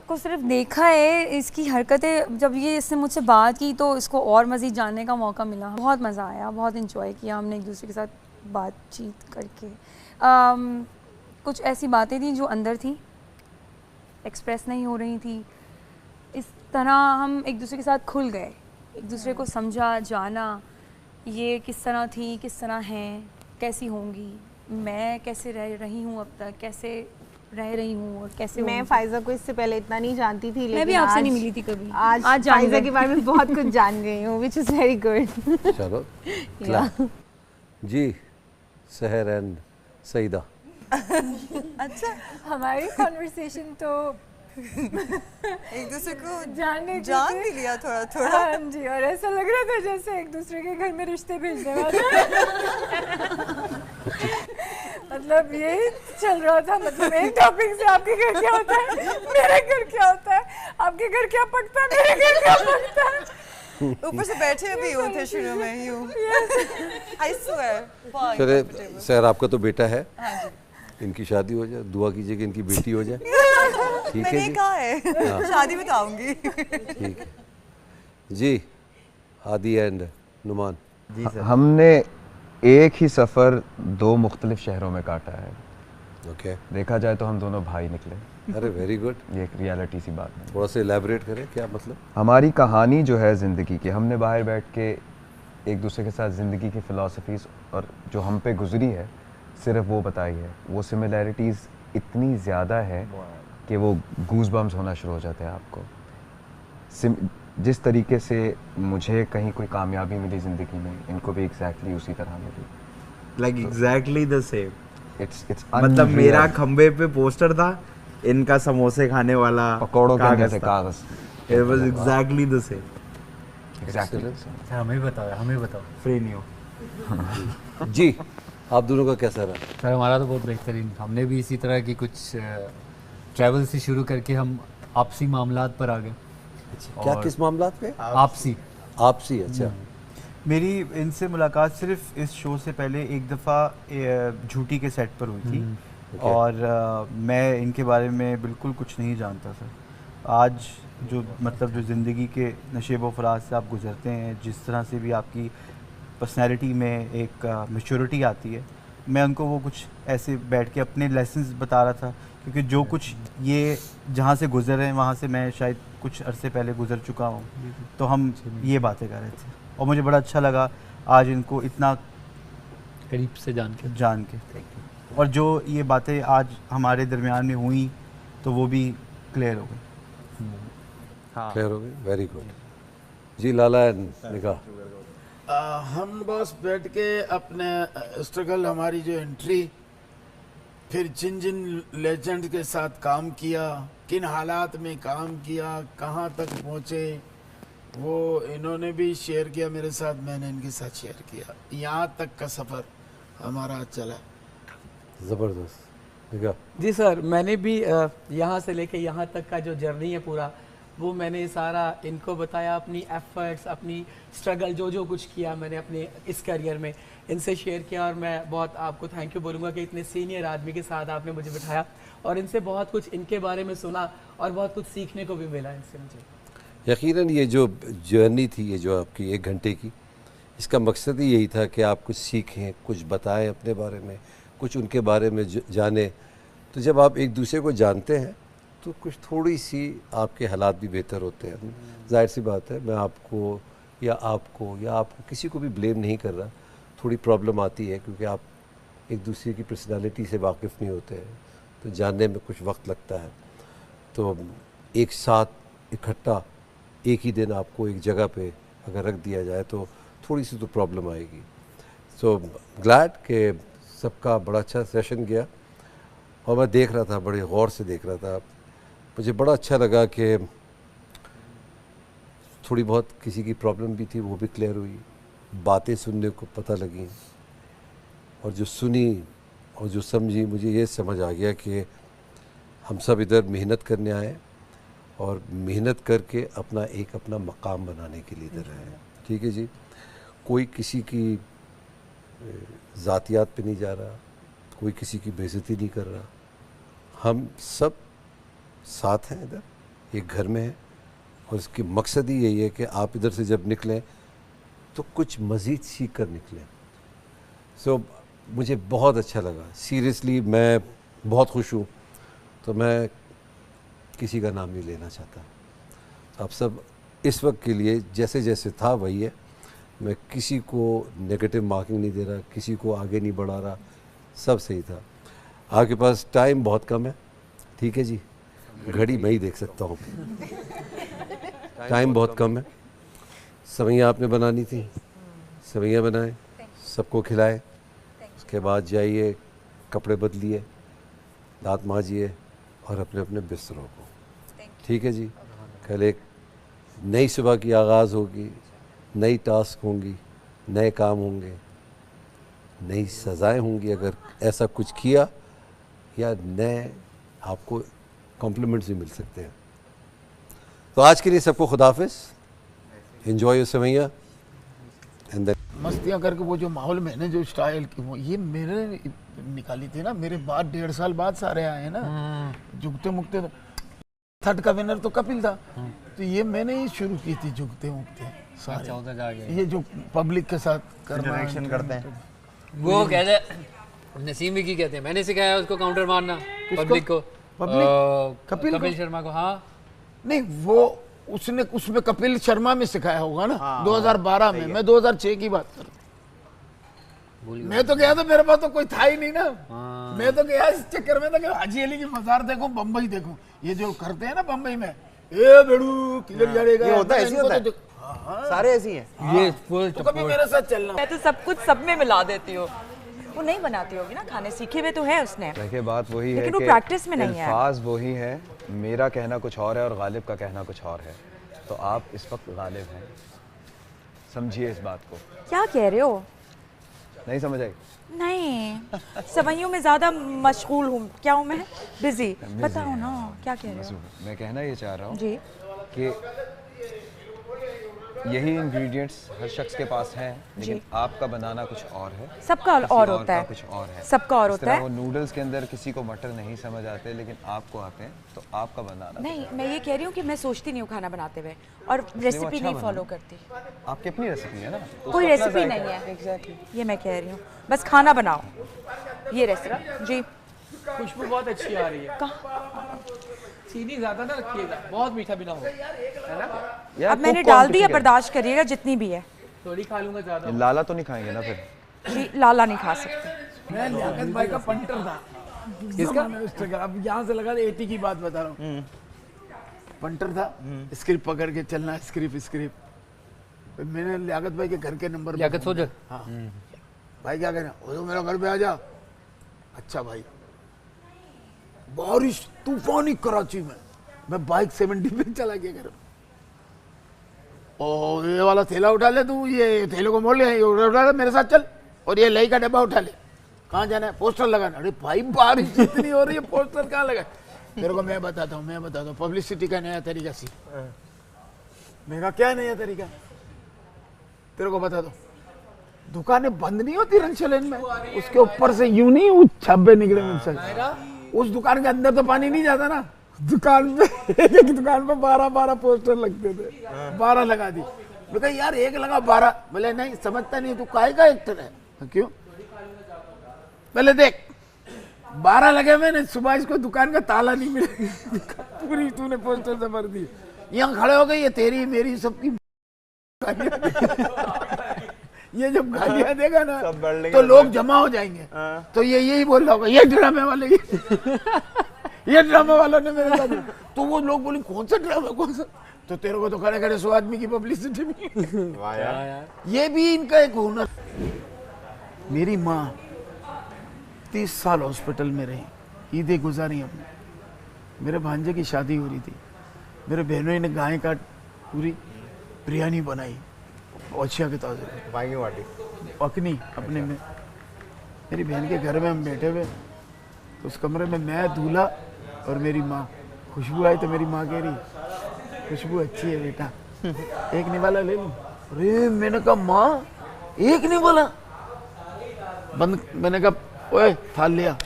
[SPEAKER 15] को सिर्फ देखा है, इसकी हरकतें, जब ये इसने मुझसे बात की तो इसको और मज़ीद जानने का मौका मिला। बहुत मज़ा आया, बहुत इन्जॉय किया हमने एक दूसरे के साथ बातचीत करके। कुछ ऐसी बातें थी जो अंदर थी, एक्सप्रेस नहीं हो रही थी। इस तरह हम एक दूसरे के साथ खुल गए, एक दूसरे को समझा, जाना, ये किस तरह थी, किस तरह हैं, कैसी होंगी, मैं कैसे रह रही हूँ अब तक, कैसे रह रही हूँ और कैसे
[SPEAKER 5] मैं फाइजा को इससे पहले इतना नहीं जानती थी, लेकिन
[SPEAKER 15] मैं भी आपसे नहीं मिली थी कभी।
[SPEAKER 5] आज फाइजा के बारे में बहुत कुछ जान गई हूँ, which is very good।
[SPEAKER 2] चलो जी, सहर एंड सईदा।
[SPEAKER 6] अच्छा, हमारी कॉन्वर्सेशन तो
[SPEAKER 8] एक दूसरे को
[SPEAKER 6] जान
[SPEAKER 8] भी लिया थोड़ा थोड़ा।
[SPEAKER 6] हाँ जी, और ऐसा लग रहा था जैसे एक दूसरे के घर में रिश्ते भेजने वाले। मतलब यही चल रहा था, मतलब एक टॉपिक से आपके घर क्या होता है, मेरे घर क्या होता है, आपके घर क्या पकता है, मेरे घर क्या पकता है।
[SPEAKER 8] ऊपर से बैठे भी होते शुरू में यूं। I swear।
[SPEAKER 2] चले सर, आपका तो बेटा है, इनकी शादी हो जाए, दुआ कीजिए कि इनकी बेटी हो जाए। ठीक है जी,
[SPEAKER 8] कहा है शादी में तो आऊंगी।
[SPEAKER 2] ठीक है जी। हादी एंड नुमान
[SPEAKER 16] जी सर, हमने एक ही सफ़र 2 मुख्तलिफ शहरों में काटा है।
[SPEAKER 2] ओके,
[SPEAKER 16] देखा जाए तो हम दोनों भाई निकले।
[SPEAKER 2] अरे वेरी गुड,
[SPEAKER 16] ये एक रियलिटी सी बात है।
[SPEAKER 2] थोड़ा सा एलैबोरेट करें, क्या मतलब?
[SPEAKER 16] हमारी कहानी जो है ज़िंदगी की, हमने बाहर बैठ के एक दूसरे के साथ ज़िंदगी की फ़िलासफ़ीज़ और जो हम पे गुजरी है सिर्फ वो बताई है। वो सिमिलैरिटीज़ इतनी ज़्यादा है कि वो गूज़ बम्स होना शुरू हो जाते हैं आपको। जिस तरीके से मुझे कहीं कोई कामयाबी मिली ज़िंदगी में, इनको भी एग्जैक्टली उसी तरह मिली।
[SPEAKER 10] Like exactly the same.
[SPEAKER 16] It's
[SPEAKER 10] मतलब मेरा खंबे पे पोस्टर था, इनका समोसे खाने वाला
[SPEAKER 16] पकौड़ों के जैसे कागज।
[SPEAKER 10] It was exactly the same.
[SPEAKER 16] Exactly.
[SPEAKER 14] हमें बताओ
[SPEAKER 10] फ्री नहीं हो।
[SPEAKER 2] जी, आप दोनों का कैसा रहा?
[SPEAKER 14] सर हमारा तो बहुत बेहतरीन। हमने भी इसी तरह की कुछ ट्रैवल से शुरू करके हम आपसी मामलात पर आ गए।
[SPEAKER 2] क्या, किस मामलात पे?
[SPEAKER 14] आपसी।
[SPEAKER 2] अच्छा।
[SPEAKER 3] मेरी इनसे मुलाकात सिर्फ इस शो से पहले एक दफ़ा झूठी के सेट पर हुई थी और मैं इनके बारे में बिल्कुल कुछ नहीं जानता था। आज जो मतलब जो ज़िंदगी के नशेब व फराज से आप गुज़रते हैं, जिस तरह से भी आपकी पर्सनैलिटी में एक मैच्योरिटी आती है, मैं उनको वो कुछ ऐसे बैठ के अपने लेसन्स बता रहा था, क्योंकि जो कुछ ये जहाँ से गुज़र रहे हैं वहाँ से मैं शायद कुछ अरसे पहले गुज़र चुका हूँ। तो हम ये बातें कर रहे थे और मुझे बड़ा अच्छा लगा आज इनको इतना
[SPEAKER 14] करीब से जान के।
[SPEAKER 3] और जो ये बातें आज हमारे दरमियान में हुई तो वो भी क्लियर हो गई।
[SPEAKER 2] क्लियर हो गई, वेरी गुड जी। लाला निगाह,
[SPEAKER 9] हम बस बैठ के अपने स्ट्रगल, हमारी जो एंट्री, फिर जिन जिन लेजेंड के साथ काम किया, किन हालात में काम किया, कहाँ तक पहुँचे, वो इन्होंने भी शेयर किया मेरे साथ, मैंने इनके साथ शेयर किया। यहाँ तक का सफ़र हमारा चला।
[SPEAKER 2] ज़बरदस्त। निगाह
[SPEAKER 13] जी सर, मैंने भी यहाँ से लेके यहाँ तक का जो जर्नी है पूरा, वो मैंने सारा इनको बताया, अपनी एफर्ट्स, अपनी स्ट्रगल, जो जो कुछ किया मैंने अपने इस करियर में इनसे शेयर किया। और मैं बहुत आपको थैंक यू बोलूँगा कि इतने सीनियर आदमी के साथ आपने मुझे बिठाया और इनसे बहुत कुछ इनके बारे में सुना और बहुत कुछ सीखने को भी मिला इनसे मुझे।
[SPEAKER 2] यकीनन ये जो जर्नी थी, ये जो आपकी 1 घंटे की, इसका मकसद ही यही था कि आप कुछ सीखें, कुछ बताएं अपने बारे में, कुछ उनके बारे में जानें। तो जब आप एक दूसरे को जानते हैं तो कुछ थोड़ी सी आपके हालात भी बेहतर होते हैं। जाहिर सी बात है, मैं आपको या आपको किसी को भी ब्लेम नहीं कर रहा। थोड़ी प्रॉब्लम आती है क्योंकि आप एक दूसरे की पर्सनालिटी से वाकिफ़ नहीं होते हैं, तो जानने में कुछ वक्त लगता है। तो एक साथ इकट्ठा एक ही दिन आपको एक जगह पे अगर रख दिया जाए तो थोड़ी सी तो प्रॉब्लम आएगी। सो ग्लैड कि सबका बड़ा अच्छा सेशन गया और मैं देख रहा था, बड़े गौर से देख रहा था। मुझे बड़ा अच्छा लगा कि थोड़ी बहुत किसी की प्रॉब्लम भी थी, वो भी क्लियर हुई, बातें सुनने को पता लगी और जो सुनी और जो समझी, मुझे ये समझ आ गया कि हम सब इधर मेहनत करने आए और मेहनत करके अपना मकाम बनाने के लिए इधर आए। ठीक है जी, कोई किसी की ज़ातियात पे नहीं जा रहा, कोई किसी की बेइज्जती नहीं कर रहा। हम सब साथ हैं, इधर एक घर में हैं और इसकी मकसद ही यही है कि आप इधर से जब निकलें तो कुछ मज़ीद सीख कर निकलें। सो मुझे बहुत अच्छा लगा, सीरियसली मैं बहुत खुश हूँ। तो मैं किसी का नाम नहीं लेना चाहता, आप सब इस वक्त के लिए जैसे जैसे था वही है, मैं किसी को नेगेटिव मार्किंग नहीं दे रहा, किसी को आगे नहीं बढ़ा रहा, सब सही था। आपके पास टाइम बहुत कम है, ठीक है जी, घड़ी मैं ही देख सकता हूँ। टाइम बहुत कम है, सवैयाँ आपने बनानी थी, सवैयाँ बनाए, सबको खिलाए, उसके बाद जाइए कपड़े बदलिए, दांत मांजिए और अपने अपने बिस्तरों को, ठीक है जी। कल एक नई सुबह की आगाज़ होगी, नई टास्क होंगी, नए काम होंगे, नई सज़ाएं होंगी अगर ऐसा कुछ किया, या नए आपको कॉम्प्लीमेंट्स भी मिल सकते हैं। तो आज के लिए सबको खुदाफिज, एंजॉय योर सवैया एंड देन
[SPEAKER 9] मस्तियाँ करके वो जो माहौल मैंने जो स्टाइल की वो ये मेरे निकाली थी ना, मेरे बाद 1.5 साल बाद सारे आए ना, झुकते मुकते। थर्ड का विनर तो कपिल था, तो ये मैंने ही शुरू की थी झुकते मुकते सारे। ये जो पब्लिक के साथ
[SPEAKER 10] इंटरेक्शन करते हैं,
[SPEAKER 14] वो कहते नसीम की कहते हैं, मैंने सिखाया उसको काउंटर मारना पब्लिक को। कपिल शर्मा को। हाँ
[SPEAKER 9] नहीं, वो उसने उसमें कपिल शर्मा में सिखाया होगा ना। 2012 में, मैं 2006 की बात कर रहा हूँ। मैं तो गया था, मेरे पास तो कोई था ही नहीं ना। मैं तो गया इस चक्कर में था कि हाजी अली की मजार देखूं, बम्बई देखूं। ये जो करते हैं ना बम्बई में, ए बेड़ू किधर जाएगा,
[SPEAKER 10] ये होता है, ऐसे होता है, सारे ऐसी हैं।
[SPEAKER 9] ये तो कभी मेरे साथ चलना।
[SPEAKER 4] मैं तो सब कुछ सब में मिला देती हूँ। वो नहीं बनाती होगी ना खाने, सीखे हुए तो है उसने।
[SPEAKER 16] देखिए बात वही है
[SPEAKER 4] लेकिन वो
[SPEAKER 16] कि
[SPEAKER 4] प्रैक्टिस में नहीं है।
[SPEAKER 16] अल्फाज वही है, मेरा कहना कुछ और है और गालिब का कहना कुछ और है। तो आप इस वक्त गालिब हैं, समझिए इस बात को।
[SPEAKER 4] क्या कह रहे हो?
[SPEAKER 16] नहीं समझ आई?
[SPEAKER 4] नहीं, सवैयों में ज्यादा मशगूल हूँ। क्या हूँ मैं? बिजी। बताओ ना क्या कह रहे हो?
[SPEAKER 16] मैं कहना ये चाह रहा हूँ
[SPEAKER 4] जी
[SPEAKER 16] कि यही इंग्रेडिएंट्स हर शख्स के पास हैं, लेकिन आपका बनाना कुछ और है,
[SPEAKER 4] सबका और होता है,
[SPEAKER 16] कुछ और है,
[SPEAKER 4] सबका और होता है।
[SPEAKER 16] वो नूडल्स के अंदर किसी को मटर नहीं समझ आते, लेकिन आपको आते हैं, तो आपका बनाना
[SPEAKER 4] नहीं। मैं ये कह रही हूँ कि मैं सोचती नहीं हूँ खाना बनाते हुए और रेसिपी नहीं फॉलो करती।
[SPEAKER 16] आपकी अपनी रेसिपी है ना,
[SPEAKER 4] कोई रेसिपी नहीं है। एग्जैक्टली ये मैं कह रही हूँ, बस खाना बनाओ। ये रेस्टोरेंट जी,
[SPEAKER 13] खुशबू बहुत अच्छी आ रही है। चीनी ज्यादा ना रखिएगा, बहुत मीठा भी ना हो, है ना?
[SPEAKER 4] अब मैंने डाल दिया, बर्दाश्त करिएगा जितनी भी है।
[SPEAKER 13] थोड़ी खा लूंगा ज्यादा।
[SPEAKER 16] लाला तो नहीं खाएंगे ना फिर?
[SPEAKER 4] जी लाला नहीं खा सकते।
[SPEAKER 9] मैं लियाकत भाई का पंटर था। किसका? अब यहाँ से लगा 80 की बात बता रहा हूँ। पंटर था, स्क्रिप्ट पकड़ के चलना, स्क्रिप्ट। मैंने लियाकत भाई के घर के नंबर।
[SPEAKER 14] लियाकत सोच।
[SPEAKER 9] हाँ भाई क्या कहना, वो मेरा घर पे आ जा। अच्छा भाई, बारिश तूफानी कराची में, मैं बाइक 70 पे चला गया घर। और ये वाला थैला उठा ले तू, ये थैले को मोड़ ले, ये उठा ले, मेरे साथ चल, और ये लई का डब्बा उठा ले। कहाँ जाना है? पोस्टर लगाना। अरे भाई बारिश इतनी हो रही है, पोस्टर कहाँ लगा? तेरे को मैं बताता हूँ, पब्लिसिटी का नया तरीका सी। मेरा क्या नया तरीका तेरे को बता दो। दुकानें बंद नहीं होती रंगशलेन में, उसके ऊपर से यूं नहीं छब्बे निकले मुझसे। उस दुकान के अंदर तो पानी नहीं जाता ना। दुकान पे एक दुकान पे 12 पोस्टर लगते थे, 12 लगा दी। मैं कहा यार एक लगा 12, बोले नहीं समझता नहीं तू काहे का एक्टर है। क्यों? पहले देख 12 लगे, मैंने सुबह इसको दुकान का ताला नहीं मिला, पूरी तूने पोस्टर से भर दी। यहाँ खड़े हो गए, ये तेरी मेरी सबकी। ये जब गालियां देगा ना तो लोग जमा हो जाएंगे। तो ये यही बोल रहा होगा, ये ड्रामे वाले, ये ड्रामा वालों ने मेरे साथ। तो वो लोग बोले कौन सा ड्रामा, कौन सा? तो तेरे को तो खड़े खड़े 100 आदमी की पब्लिसिटी मिली। वाह यार, ये भी इनका एक हुनर। मेरी माँ 30 साल हॉस्पिटल में रही, ईदें गुजारी हमने। मेरे भांजे की शादी हो रही थी, मेरे बहनों ने गाय का पूरी बिरयानी बनाई, ओछिया के ताजे
[SPEAKER 10] बागी वाटी
[SPEAKER 9] पकनी अपने में। मेरी बहन के घर में हम बैठे हुए, तो उस कमरे में मैं, दूल्हा और मेरी माँ। खुशबू आई तो मेरी माँ कह रही खुशबू अच्छी है बेटा, एक निवाला ले लूं। अरे मैंने कहा माँ एक निवाला बंद। मैंने कहा ओए थाल लिया,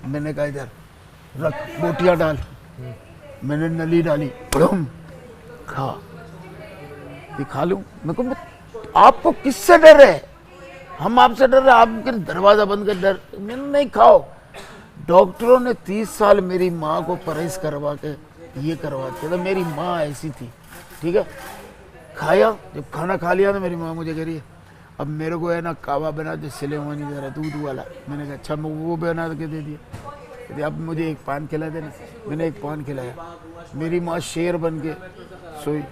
[SPEAKER 9] मैंने कहा इधर रख, बोटियाँ डाल। मैंने नली डाली, खा। ये खा लूं? मैं कहूँ आपको किससे डर है? हम आपसे डर रहे, आप दरवाजा बंद कर डर। मैंने नहीं, खाओ। डॉक्टरों ने 30 साल मेरी माँ को परहेज करवा के ये करवाते, तो मेरी माँ ऐसी थी, ठीक है। खाया, जब खाना खा लिया तो मेरी माँ मुझे कह रही है अब मेरे को है ना कावा बना दे, सिलेवानी जरा दूध वाला। मैंने कहा अच्छा, मैं वो बना के दे दिया। कहते अब मुझे एक पान खिला देना। मैंने एक पान खिलाया, मेरी माँ शेर बन के सोई।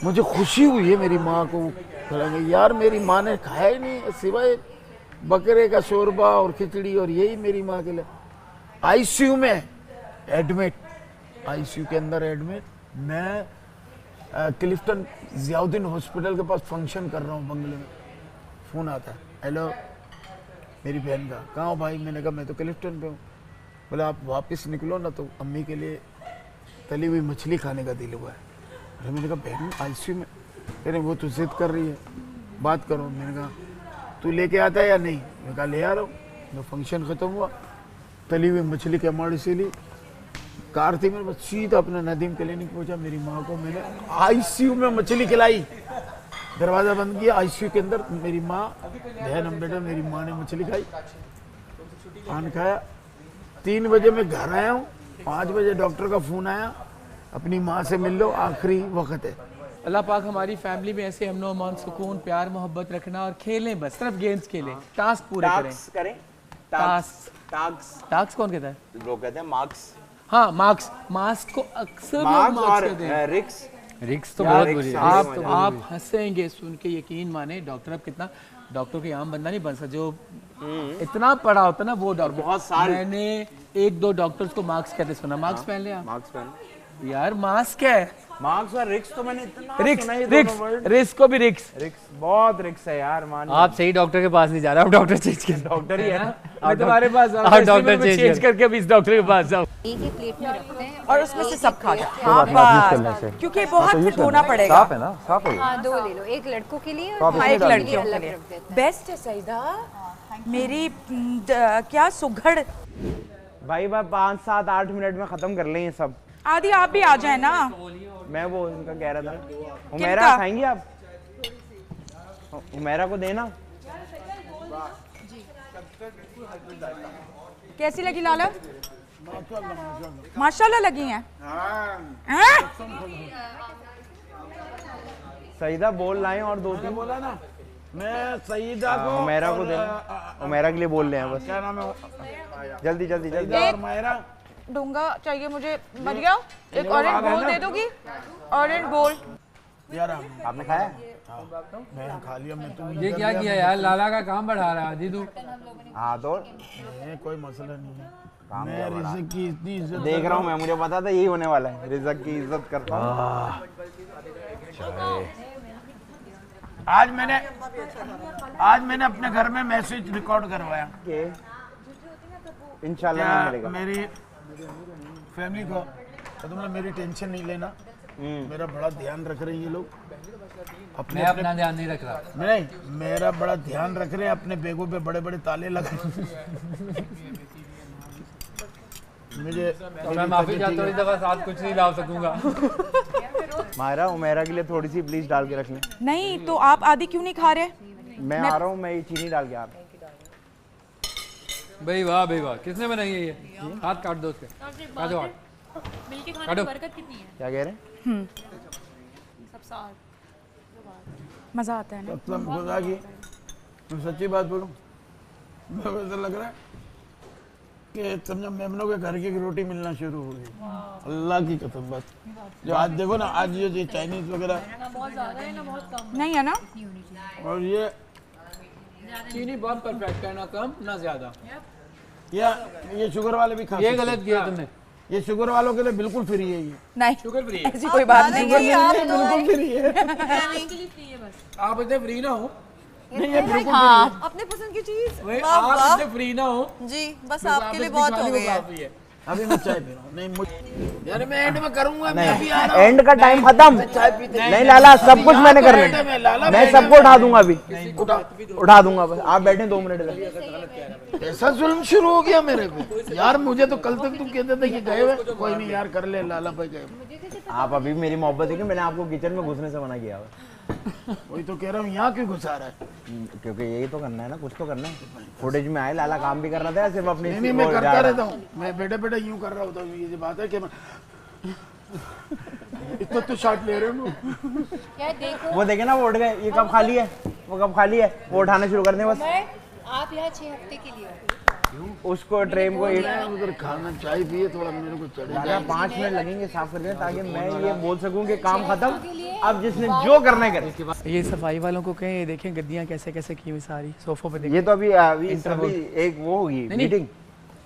[SPEAKER 9] मुझे खुशी हुई है मेरी माँ को खिलाएंगे। यार मेरी माँ ने खाया ही नहीं सिवाय बकरे का शोरबा और खिचड़ी, और यही मेरी माँ के लिए। आईसीयू में एडमिट, आईसीयू के अंदर एडमिट। मैं क्लिफ्टन जियाउद्दीन हॉस्पिटल के पास फंक्शन कर रहा हूँ बंगले में। फ़ोन आता है, हेलो मेरी बहन का, कहाँ हो भाई? मैंने कहा मैं तो क्लिफ्टन पे हूँ। बोला आप वापस निकलो ना तो अम्मी के लिए तली हुई मछली खाने का दिल हुआ है। अरे मैंने कहा बहन आईसीयू में? अरे वो तो जिद कर रही है, बात करो। मैंने कहा तू लेके आता है या नहीं? मैंने कहा ले आ रहा हूँ। मैं फंक्शन ख़त्म हुआ, तली हुई मछली के अमाड़ी से ली, कार थी मेरे पास, सीधा अपना नदीम क्लिनिक पहुंचा। मेरी माँ को मैंने आईसीयू में मछली खिलाई, दरवाज़ा बंद किया। आईसीयू के अंदर मेरी माँ ध्यान बेटा, मेरी माँ ने मछली खाई, पान खाया। 3 बजे मैं घर आया हूँ, 5 बजे डॉक्टर का फ़ोन आया, अपनी माँ से मिल लो, आखिरी वक्त है।
[SPEAKER 13] अल्लाह पाक हमारी फैमिली में ऐसे अमन अमान, सुकून, प्यार, मोहब्बत रखना, और खेलें बस, सिर्फ गेम्स खेलें, टास्क पूरे करें। टास्क कौन कहता है?
[SPEAKER 10] लोग कहते हैं मार्क्स।
[SPEAKER 13] हाँ मार्क्स, मार्क्स को अक्सर लोग मार्क्स कहते हैं।
[SPEAKER 11] रिक्स तो बहुत बुरी है।
[SPEAKER 13] आप हंसेंगे सुन के, यकीन माने डॉक्टर अब कितना, डॉक्टर कोई आम बंदा नहीं बन सकता जो इतना पढ़ा होता ना वो डॉक्टर।
[SPEAKER 10] बहुत साल
[SPEAKER 13] मैंने 1-2 डॉक्टर्स को मार्क्स कहते सुना। मार्क्स पहन लिया?
[SPEAKER 10] मार्क्स पहन
[SPEAKER 13] यार मास्क है,
[SPEAKER 10] मार्क्स और रिक्स तो मैंने इतना
[SPEAKER 13] रिक्स को भी रिक्स
[SPEAKER 10] बहुत रिक्स है यार। मान
[SPEAKER 14] आप सही डॉक्टर के पास नहीं जा रहे, आप डॉक्टर चेंज कर,
[SPEAKER 10] डॉक्टर ही है ना।
[SPEAKER 13] मैं तुम्हारे पास
[SPEAKER 14] आप डॉक्टर
[SPEAKER 13] चेंज करके अभी इस डॉक्टर के पास जाओ।
[SPEAKER 12] एक ही प्लेट में रखते हैं
[SPEAKER 4] और उसमें से सब खा जाए।
[SPEAKER 12] हाँ
[SPEAKER 4] बस, क्योंकि बहुत फिर धोना पड़ेगा।
[SPEAKER 16] साफ है ना, साफ है।
[SPEAKER 12] हाँ 2 ले लो, एक लड़कों के लिए
[SPEAKER 16] तो
[SPEAKER 12] और
[SPEAKER 4] एक लड़कियों के
[SPEAKER 12] अलग
[SPEAKER 4] लिए।
[SPEAKER 12] रख देते हैं।
[SPEAKER 4] बेस्ट है सईदा, मेरी क्या सुघड़।
[SPEAKER 10] भाई 5, 7, 8 मिनट में खत्म कर लें ये सब।
[SPEAKER 4] आदि आप भी आ जाए ना।
[SPEAKER 10] मैं वो उनका कह रहा था, उमेरा खाएंगी आप? उमेरा को देना।
[SPEAKER 4] कैसी लगी लाला? माशाल्लाह लगी हैं।
[SPEAKER 10] सईदा बोल लाएं और 2-3
[SPEAKER 9] बोला ना, मैं सईदा को
[SPEAKER 10] उमेरा को देना, उमेरा के लिए बोल रहे हैं बस।
[SPEAKER 9] क्या नाम है?
[SPEAKER 10] जल्दी जल्दी जल्दी।
[SPEAKER 9] और उमेरा
[SPEAKER 4] डूंगा चाहिए मुझे, मरिया एक ऑरेंज बोल दे दोगी? ऑरेंज बोल।
[SPEAKER 9] यार
[SPEAKER 10] आपने खाया?
[SPEAKER 9] मैं खा लिया। मैं तो
[SPEAKER 14] ये क्या किया यार, लाला का काम बढ़ा रहा है आदि तू।
[SPEAKER 10] हाँ तो
[SPEAKER 9] कोई मसला नहीं है, मैं रिज़्क की इतनी इज्जत
[SPEAKER 10] देख रहा हूँ। मैं मुझे पता था यही होने वाला है, रिज़्क की इज्जत करता हूँ।
[SPEAKER 9] आज मैंने अपने घर में मैसेज रिकॉर्ड करवाया कि
[SPEAKER 10] इंशाल्लाह मिलेगा।
[SPEAKER 9] मेरी फैमिली को तुम मेरी टेंशन नहीं लेना, मेरा बड़ा ध्यान रख रहे हैं ये लोग।
[SPEAKER 14] मैं अपना ध्यान नहीं रख रहा।
[SPEAKER 9] नहीं, मेरा बड़ा ध्यान रख रहे हैं, अपने बैगों पे बड़े बड़े ताले लगा। मुझे
[SPEAKER 14] तो मैं माफी चाहता हूँ, इस दफा साथ कुछ नहीं ला सकूंगा।
[SPEAKER 10] मायरा उमेरा के लिए थोड़ी सी प्लीज डाल के रख लें।
[SPEAKER 4] नहीं तो आप आदि क्यों नहीं खा रहे?
[SPEAKER 10] मैं आ रहा हूँ, मैं ये चीनी डाल के आ रहा हूँ।
[SPEAKER 14] भाई वाह भाई वाह, किसने बनाई है ये? हाथ काट दो उसके, काटो हाथ,
[SPEAKER 15] मिलके खाने की बरकत कितनी है।
[SPEAKER 10] क्या कह रहे हैं?
[SPEAKER 15] सब साथ
[SPEAKER 4] मजा आता है ना।
[SPEAKER 9] मतलब खुदा की मैं सच्ची बात बोलूं, मुझे ऐसा लग रहा है कि समझो मेमनों के घर की रोटी मिलना शुरू हो गई। अल्लाह की कसम। बस जो आज देखो ना, आज ये चाइनीज वगैरह
[SPEAKER 15] बहुत ज्यादा है ना, बहुत कम
[SPEAKER 4] नहीं है ना।
[SPEAKER 9] और ये
[SPEAKER 13] चीनी बहुत परफेक्ट है, ना कम ना ज्यादा।
[SPEAKER 9] ये शुगर वाले भी खा
[SPEAKER 14] ये गलत किया तुमने।
[SPEAKER 9] ये शुगर वालों के लिए बिल्कुल फ्री है। ये
[SPEAKER 4] नहीं
[SPEAKER 13] शुगर फ्री है,
[SPEAKER 4] ऐसी कोई बात नहीं है,
[SPEAKER 9] बिल्कुल फ्री है।
[SPEAKER 13] आप इतने फ्री ना हो।
[SPEAKER 9] नहीं ये बिल्कुल
[SPEAKER 5] हाँ, अपने पसंद की चीज।
[SPEAKER 13] आप इतने फ्री ना हो
[SPEAKER 5] जी, बस आपके लिए बहुत हो गया है।
[SPEAKER 9] अभी मैं चाय पी रहा हूँ। नहीं यार मैं एंड में करूंगा, मैं अभी आ रहा हूँ।
[SPEAKER 10] एंड का टाइम खत्म। नहीं लाला, सब कुछ मैंने कर लेना, मैं सबको उठा दूंगा। अभी उठा दूंगा, बस आप बैठे 2 मिनट।
[SPEAKER 9] ऐसा जुल्म शुरू हो गया मेरे पे यार। मुझे तो कल तक तुम कहते थे कि गए हुए, कोई नहीं यार कर ले, लाला भाई गए।
[SPEAKER 10] आप अभी मेरी मोहब्बत देखिए, मैंने आपको किचन में घुसने से मना किया हुआ।
[SPEAKER 9] वही तो कह रहा हूँ, यहाँ क्यों घुसा रहा है?
[SPEAKER 10] क्योंकि यही तो करना है ना, कुछ तो करना है। फुटेज में आए, लाला काम भी कर रहा था, सिर्फ अपनी
[SPEAKER 9] नहीं मैं करता रहता हूँ। मैं बैठे बैठे यूं कर रहा होता हूँ। ये बात है कि मैं इतना तो शॉट ले रहे हो।
[SPEAKER 10] वो देखे ना, वो उठ गए। ये कब खाली है? वो कब खाली है, वो उठाना शुरू कर दें बस।
[SPEAKER 12] आप यहाँ 6 हफ्ते के लिए
[SPEAKER 10] उसको ट्रेन को
[SPEAKER 9] उधर खाना चाय पिए थोड़ा, मेरे को चढ़ेगा।
[SPEAKER 10] 5 मिनट लगेंगे साफ करने, ताकि मैं ये बोल सकूं कि काम खत्म, अब जिसने जो करना है करे।
[SPEAKER 13] ये सफाई वालों को कहें, ये देखें गद्दियाँ कैसे कैसे की हुई सारी सोफों पे देखें।
[SPEAKER 10] ये तो अभी एक वो होगी मीटिंग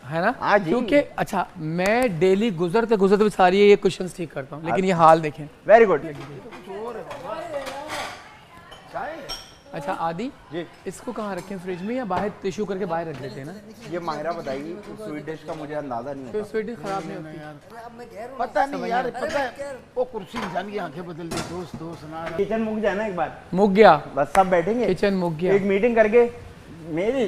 [SPEAKER 13] है ना, क्योंकि अच्छा मैं डेली गुजरते गुजरते सारी ये क्वेश्चंस ठीक करता हूँ, लेकिन ये हाल देखें।
[SPEAKER 10] Very good.
[SPEAKER 13] अच्छा आदि जी, इसको कहाँ रखें, फ्रिज में या बाहर टिश्यू करके बाहर रख देते हैं ना?
[SPEAKER 10] ये माहिरा बताएगी, स्वीट डिश का मुझे अंदाजा नहीं है।
[SPEAKER 13] तो स्वीट डिश खराब नहीं होती यार,
[SPEAKER 9] पता नहीं यार, पता है वो कुर्सी इंसान की आंखें बदल दी। दोस्त सुना रहा,
[SPEAKER 10] किचन मुक जाए ना एक बार,
[SPEAKER 13] मुक गया
[SPEAKER 10] बस, सब बैठेंगे
[SPEAKER 13] किचन मुक गया।
[SPEAKER 10] एक मीटिंग करके मेरी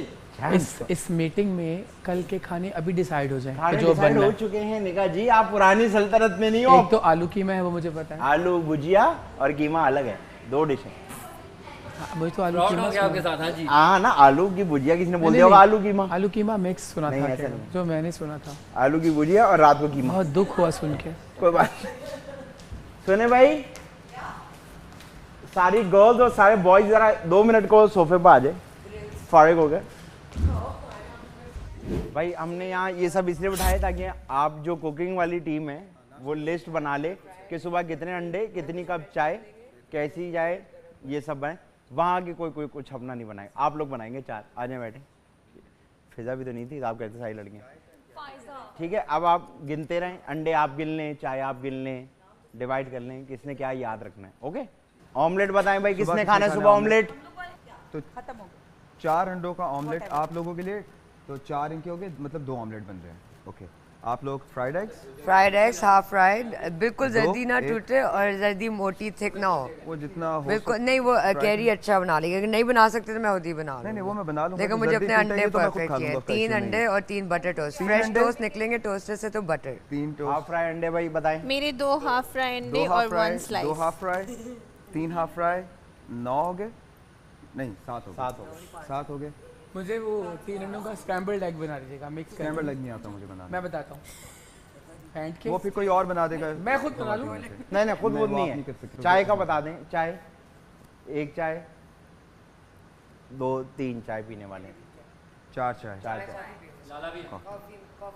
[SPEAKER 13] इस मीटिंग में कल के खाने अभी डिसाइड हो जाए
[SPEAKER 10] जो बनना हो चुके हैं। निका जी आप पुरानी सल्तनत में नहीं हो।
[SPEAKER 13] एक तो आलू कीमा है, वो मुझे पता है।
[SPEAKER 10] आलू भुजिया और कीमा अलग है, 2 डिश है।
[SPEAKER 13] वही तो आलू कीमा
[SPEAKER 14] आपके साथ। हाँ जी,
[SPEAKER 10] हाँ ना, आलू की भुजिया किसने बोल दिया होगा? आलू कीमा,
[SPEAKER 13] आलू कीमा मिक्स सुना था जो मैंने सुना था,
[SPEAKER 10] आलू की भुजिया और रात को कीमा।
[SPEAKER 13] बहुत दुख हुआ सुन के।
[SPEAKER 10] कोई बात सुने भाई, सारी गर्ल्स और सारे बॉयज जरा 2 मिनट को सोफे पर आ जाए, फारिग हो गए भाई। हमने यहाँ ये सब इसलिए बिठाए ताकि आप जो कुकिंग वाली टीम है वो लिस्ट बना ले कि सुबह कितने अंडे, कितनी कप चाय, कैसी चाय, ये सब बने। वहाँ के कोई कुछ अपना नहीं बनाए, आप लोग बनाएंगे 4। आ जाए बैठे। फिजा भी तो नहीं थी, आप कहते सारी लड़कियाँ। ठीक है, अब आप गिनते रहें, अंडे आप गिन लें, चाय आप गिन लें, डिवाइड कर लें किसने क्या याद रखना है। ओके, ऑमलेट बताएं भाई, किसने खाना है सुबह ऑमलेट?
[SPEAKER 16] तो 4 अंडों का ऑमलेट आप लोगों के लिए, तो 4 इनके हो गए, मतलब 2 ऑमलेट बन रहे हैं। ओके, आप लोग फ्राइड एग्स
[SPEAKER 7] हाफ फ्राइड, बिल्कुल जल्दी ना टूटे और जल्दी मोटी थिक ना हो।
[SPEAKER 16] वो जितना हो
[SPEAKER 7] बिल्कुल नहीं, वो कैरी अच्छा बना लेगी। अगर नहीं बना सकते तो मैं खुद ही बना लूंगा।
[SPEAKER 16] नहीं वो मैं बना लूंगा।
[SPEAKER 7] देखो मुझे अपने अंडे परफेक्ट है, 3 अंडे और 3 बटर टोस्ट, फ्रेश टोस्ट निकलेंगे टोस्टर से तो बटर।
[SPEAKER 16] 3 टोस्ट।
[SPEAKER 10] हाफ फ्राई अंडे भाई बताएं।
[SPEAKER 17] मेरे 2 हाफ फ्राई अंडे और 1 slice.
[SPEAKER 16] 2 half fry, 3 half fry, 9 हो गए, नहीं 7 हो गए। 7 हो गए।
[SPEAKER 13] मुझे वो 3 अंडों का स्क्रैम्बल्ड एग बना दीजिएगा, मिक्स
[SPEAKER 16] स्क्रैम्बल्ड एग नहीं आता मुझे बनाना।
[SPEAKER 13] मैं बताता हूँ,
[SPEAKER 16] वो फिर कोई और बना देगा,
[SPEAKER 13] मैं खुद बना लूँ।
[SPEAKER 10] नहीं खुद नहीं है। चाय का बता दें, चाय 1 चाय, 2 3 चाय पीने वाले,
[SPEAKER 16] 4 चाय।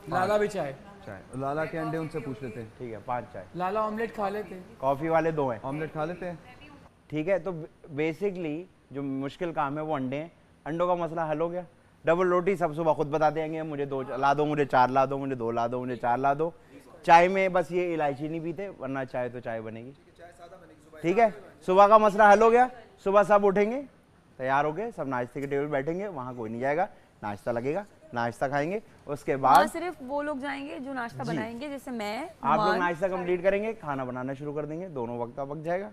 [SPEAKER 13] लाला भी चाय।
[SPEAKER 16] लाला के अंडे उनसे पूछ लेते हैं।
[SPEAKER 10] ठीक है, 5 चाय।
[SPEAKER 13] लाला ऑमलेट खा लेते हैं,
[SPEAKER 10] कॉफी वाले 2 हैं,
[SPEAKER 16] ऑमलेट खा लेते हैं।
[SPEAKER 10] ठीक है, तो बेसिकली जो मुश्किल काम है वो अंडे हैं। अंडों का मसला हल हो गया। डबल रोटी सब सुबह खुद बता देंगे, मुझे 2 ला दो, मुझे 4 ला दो, मुझे 2 ला दो, मुझे 4 ला दो। चाय में बस ये इलायची नहीं पीते, वरना चाय तो चाय बनेगी। ठीक है, सुबह का मसला हल हो गया। सुबह सब उठेंगे, तैयार हो गए, सब नाश्ते के टेबल बैठेंगे, वहाँ कोई नहीं जाएगा, नाश्ता लगेगा, नाश्ता खाएंगे। उसके बाद
[SPEAKER 15] सिर्फ वो लोग जाएंगे जो नाश्ता बनाएंगे, जैसे मैं।
[SPEAKER 10] आप लोग नाश्ता कंप्लीट करेंगे, खाना बनाना शुरू कर देंगे, दोनों वक्त का वक्त जाएगा।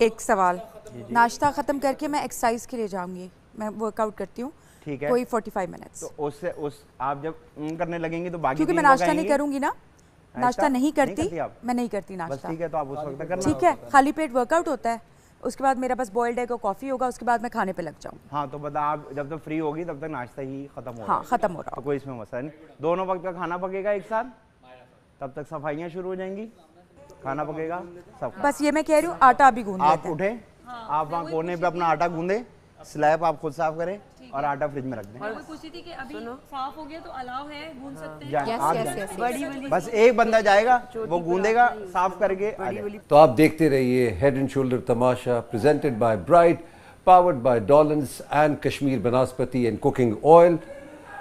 [SPEAKER 4] एक सवाल, नाश्ता खत्म करके मैं एक्सरसाइज के लिए जाऊंगी, मैं वर्कआउट करती हूँ।
[SPEAKER 10] ठीक है,
[SPEAKER 4] कोई 45 मिनट्स।
[SPEAKER 10] तो उससे आप जब करने लगेंगे तो बाकी,
[SPEAKER 4] क्योंकि मैं नाश्ता नहीं करूंगी ना, नाश्ता नहीं करती मैं नहीं करती नाश्ता।
[SPEAKER 10] ठीक है, तो आप उस वक्त करना।
[SPEAKER 4] ठीक है, खाली पेट वर्कआउट होता है, उसके बाद मेरा बस बॉइल्ड एग और कॉफी होगा, उसके बाद मैं खाने पे लग जाऊँ।
[SPEAKER 10] हाँ, तो बता, आप जब तक फ्री होगी तब तक नाश्ता ही खत्म हो रहा है।
[SPEAKER 4] खत्म हो रहा
[SPEAKER 10] तो कोई इसमें मसला नहीं, दोनों वक्त का खाना पकेगा एक साथ, तब तक सफाइयाँ शुरू हो जाएंगी, खाना पकेगा सब।
[SPEAKER 4] बस ये मैं कह रही हूँ, आटा अभी गूंद
[SPEAKER 10] आप उठे, आप वहाँ कोने पे अपना आटा गूंदे, स्लैब आप खुद साफ करें और आटा फ्रिज में रख दें।
[SPEAKER 15] मैं पूछी थी कि अभी साफ हो गया तो अलाव है, गूंद सकते
[SPEAKER 10] हैं। बस एक बंदा जाएगा, वो गूंदेगा, साफ करके।
[SPEAKER 2] तो आप देखते रहिए हेड एंड शोल्डर तमाशा, presented by Bright, powered by Dawlance and Kashmir Banaspati and cooking oil,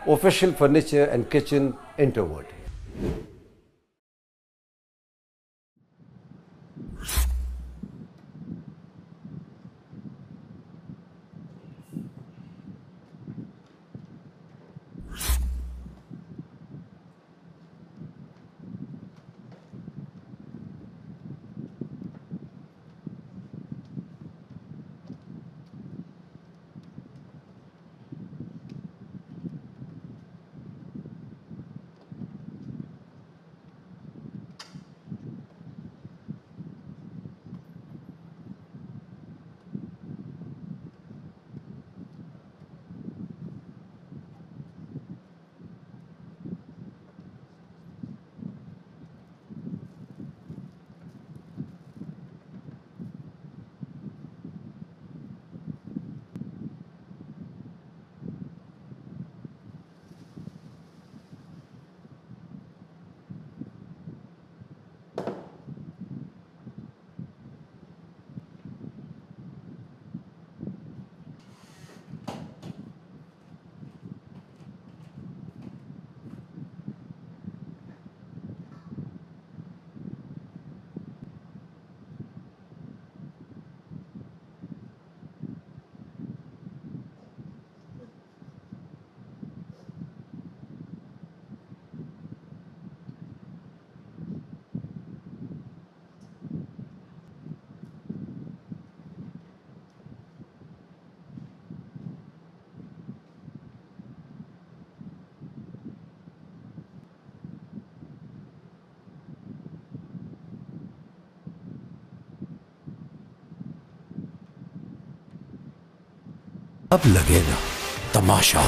[SPEAKER 2] official furniture and kitchen Interwood.
[SPEAKER 1] अब लगेगा तमाशा।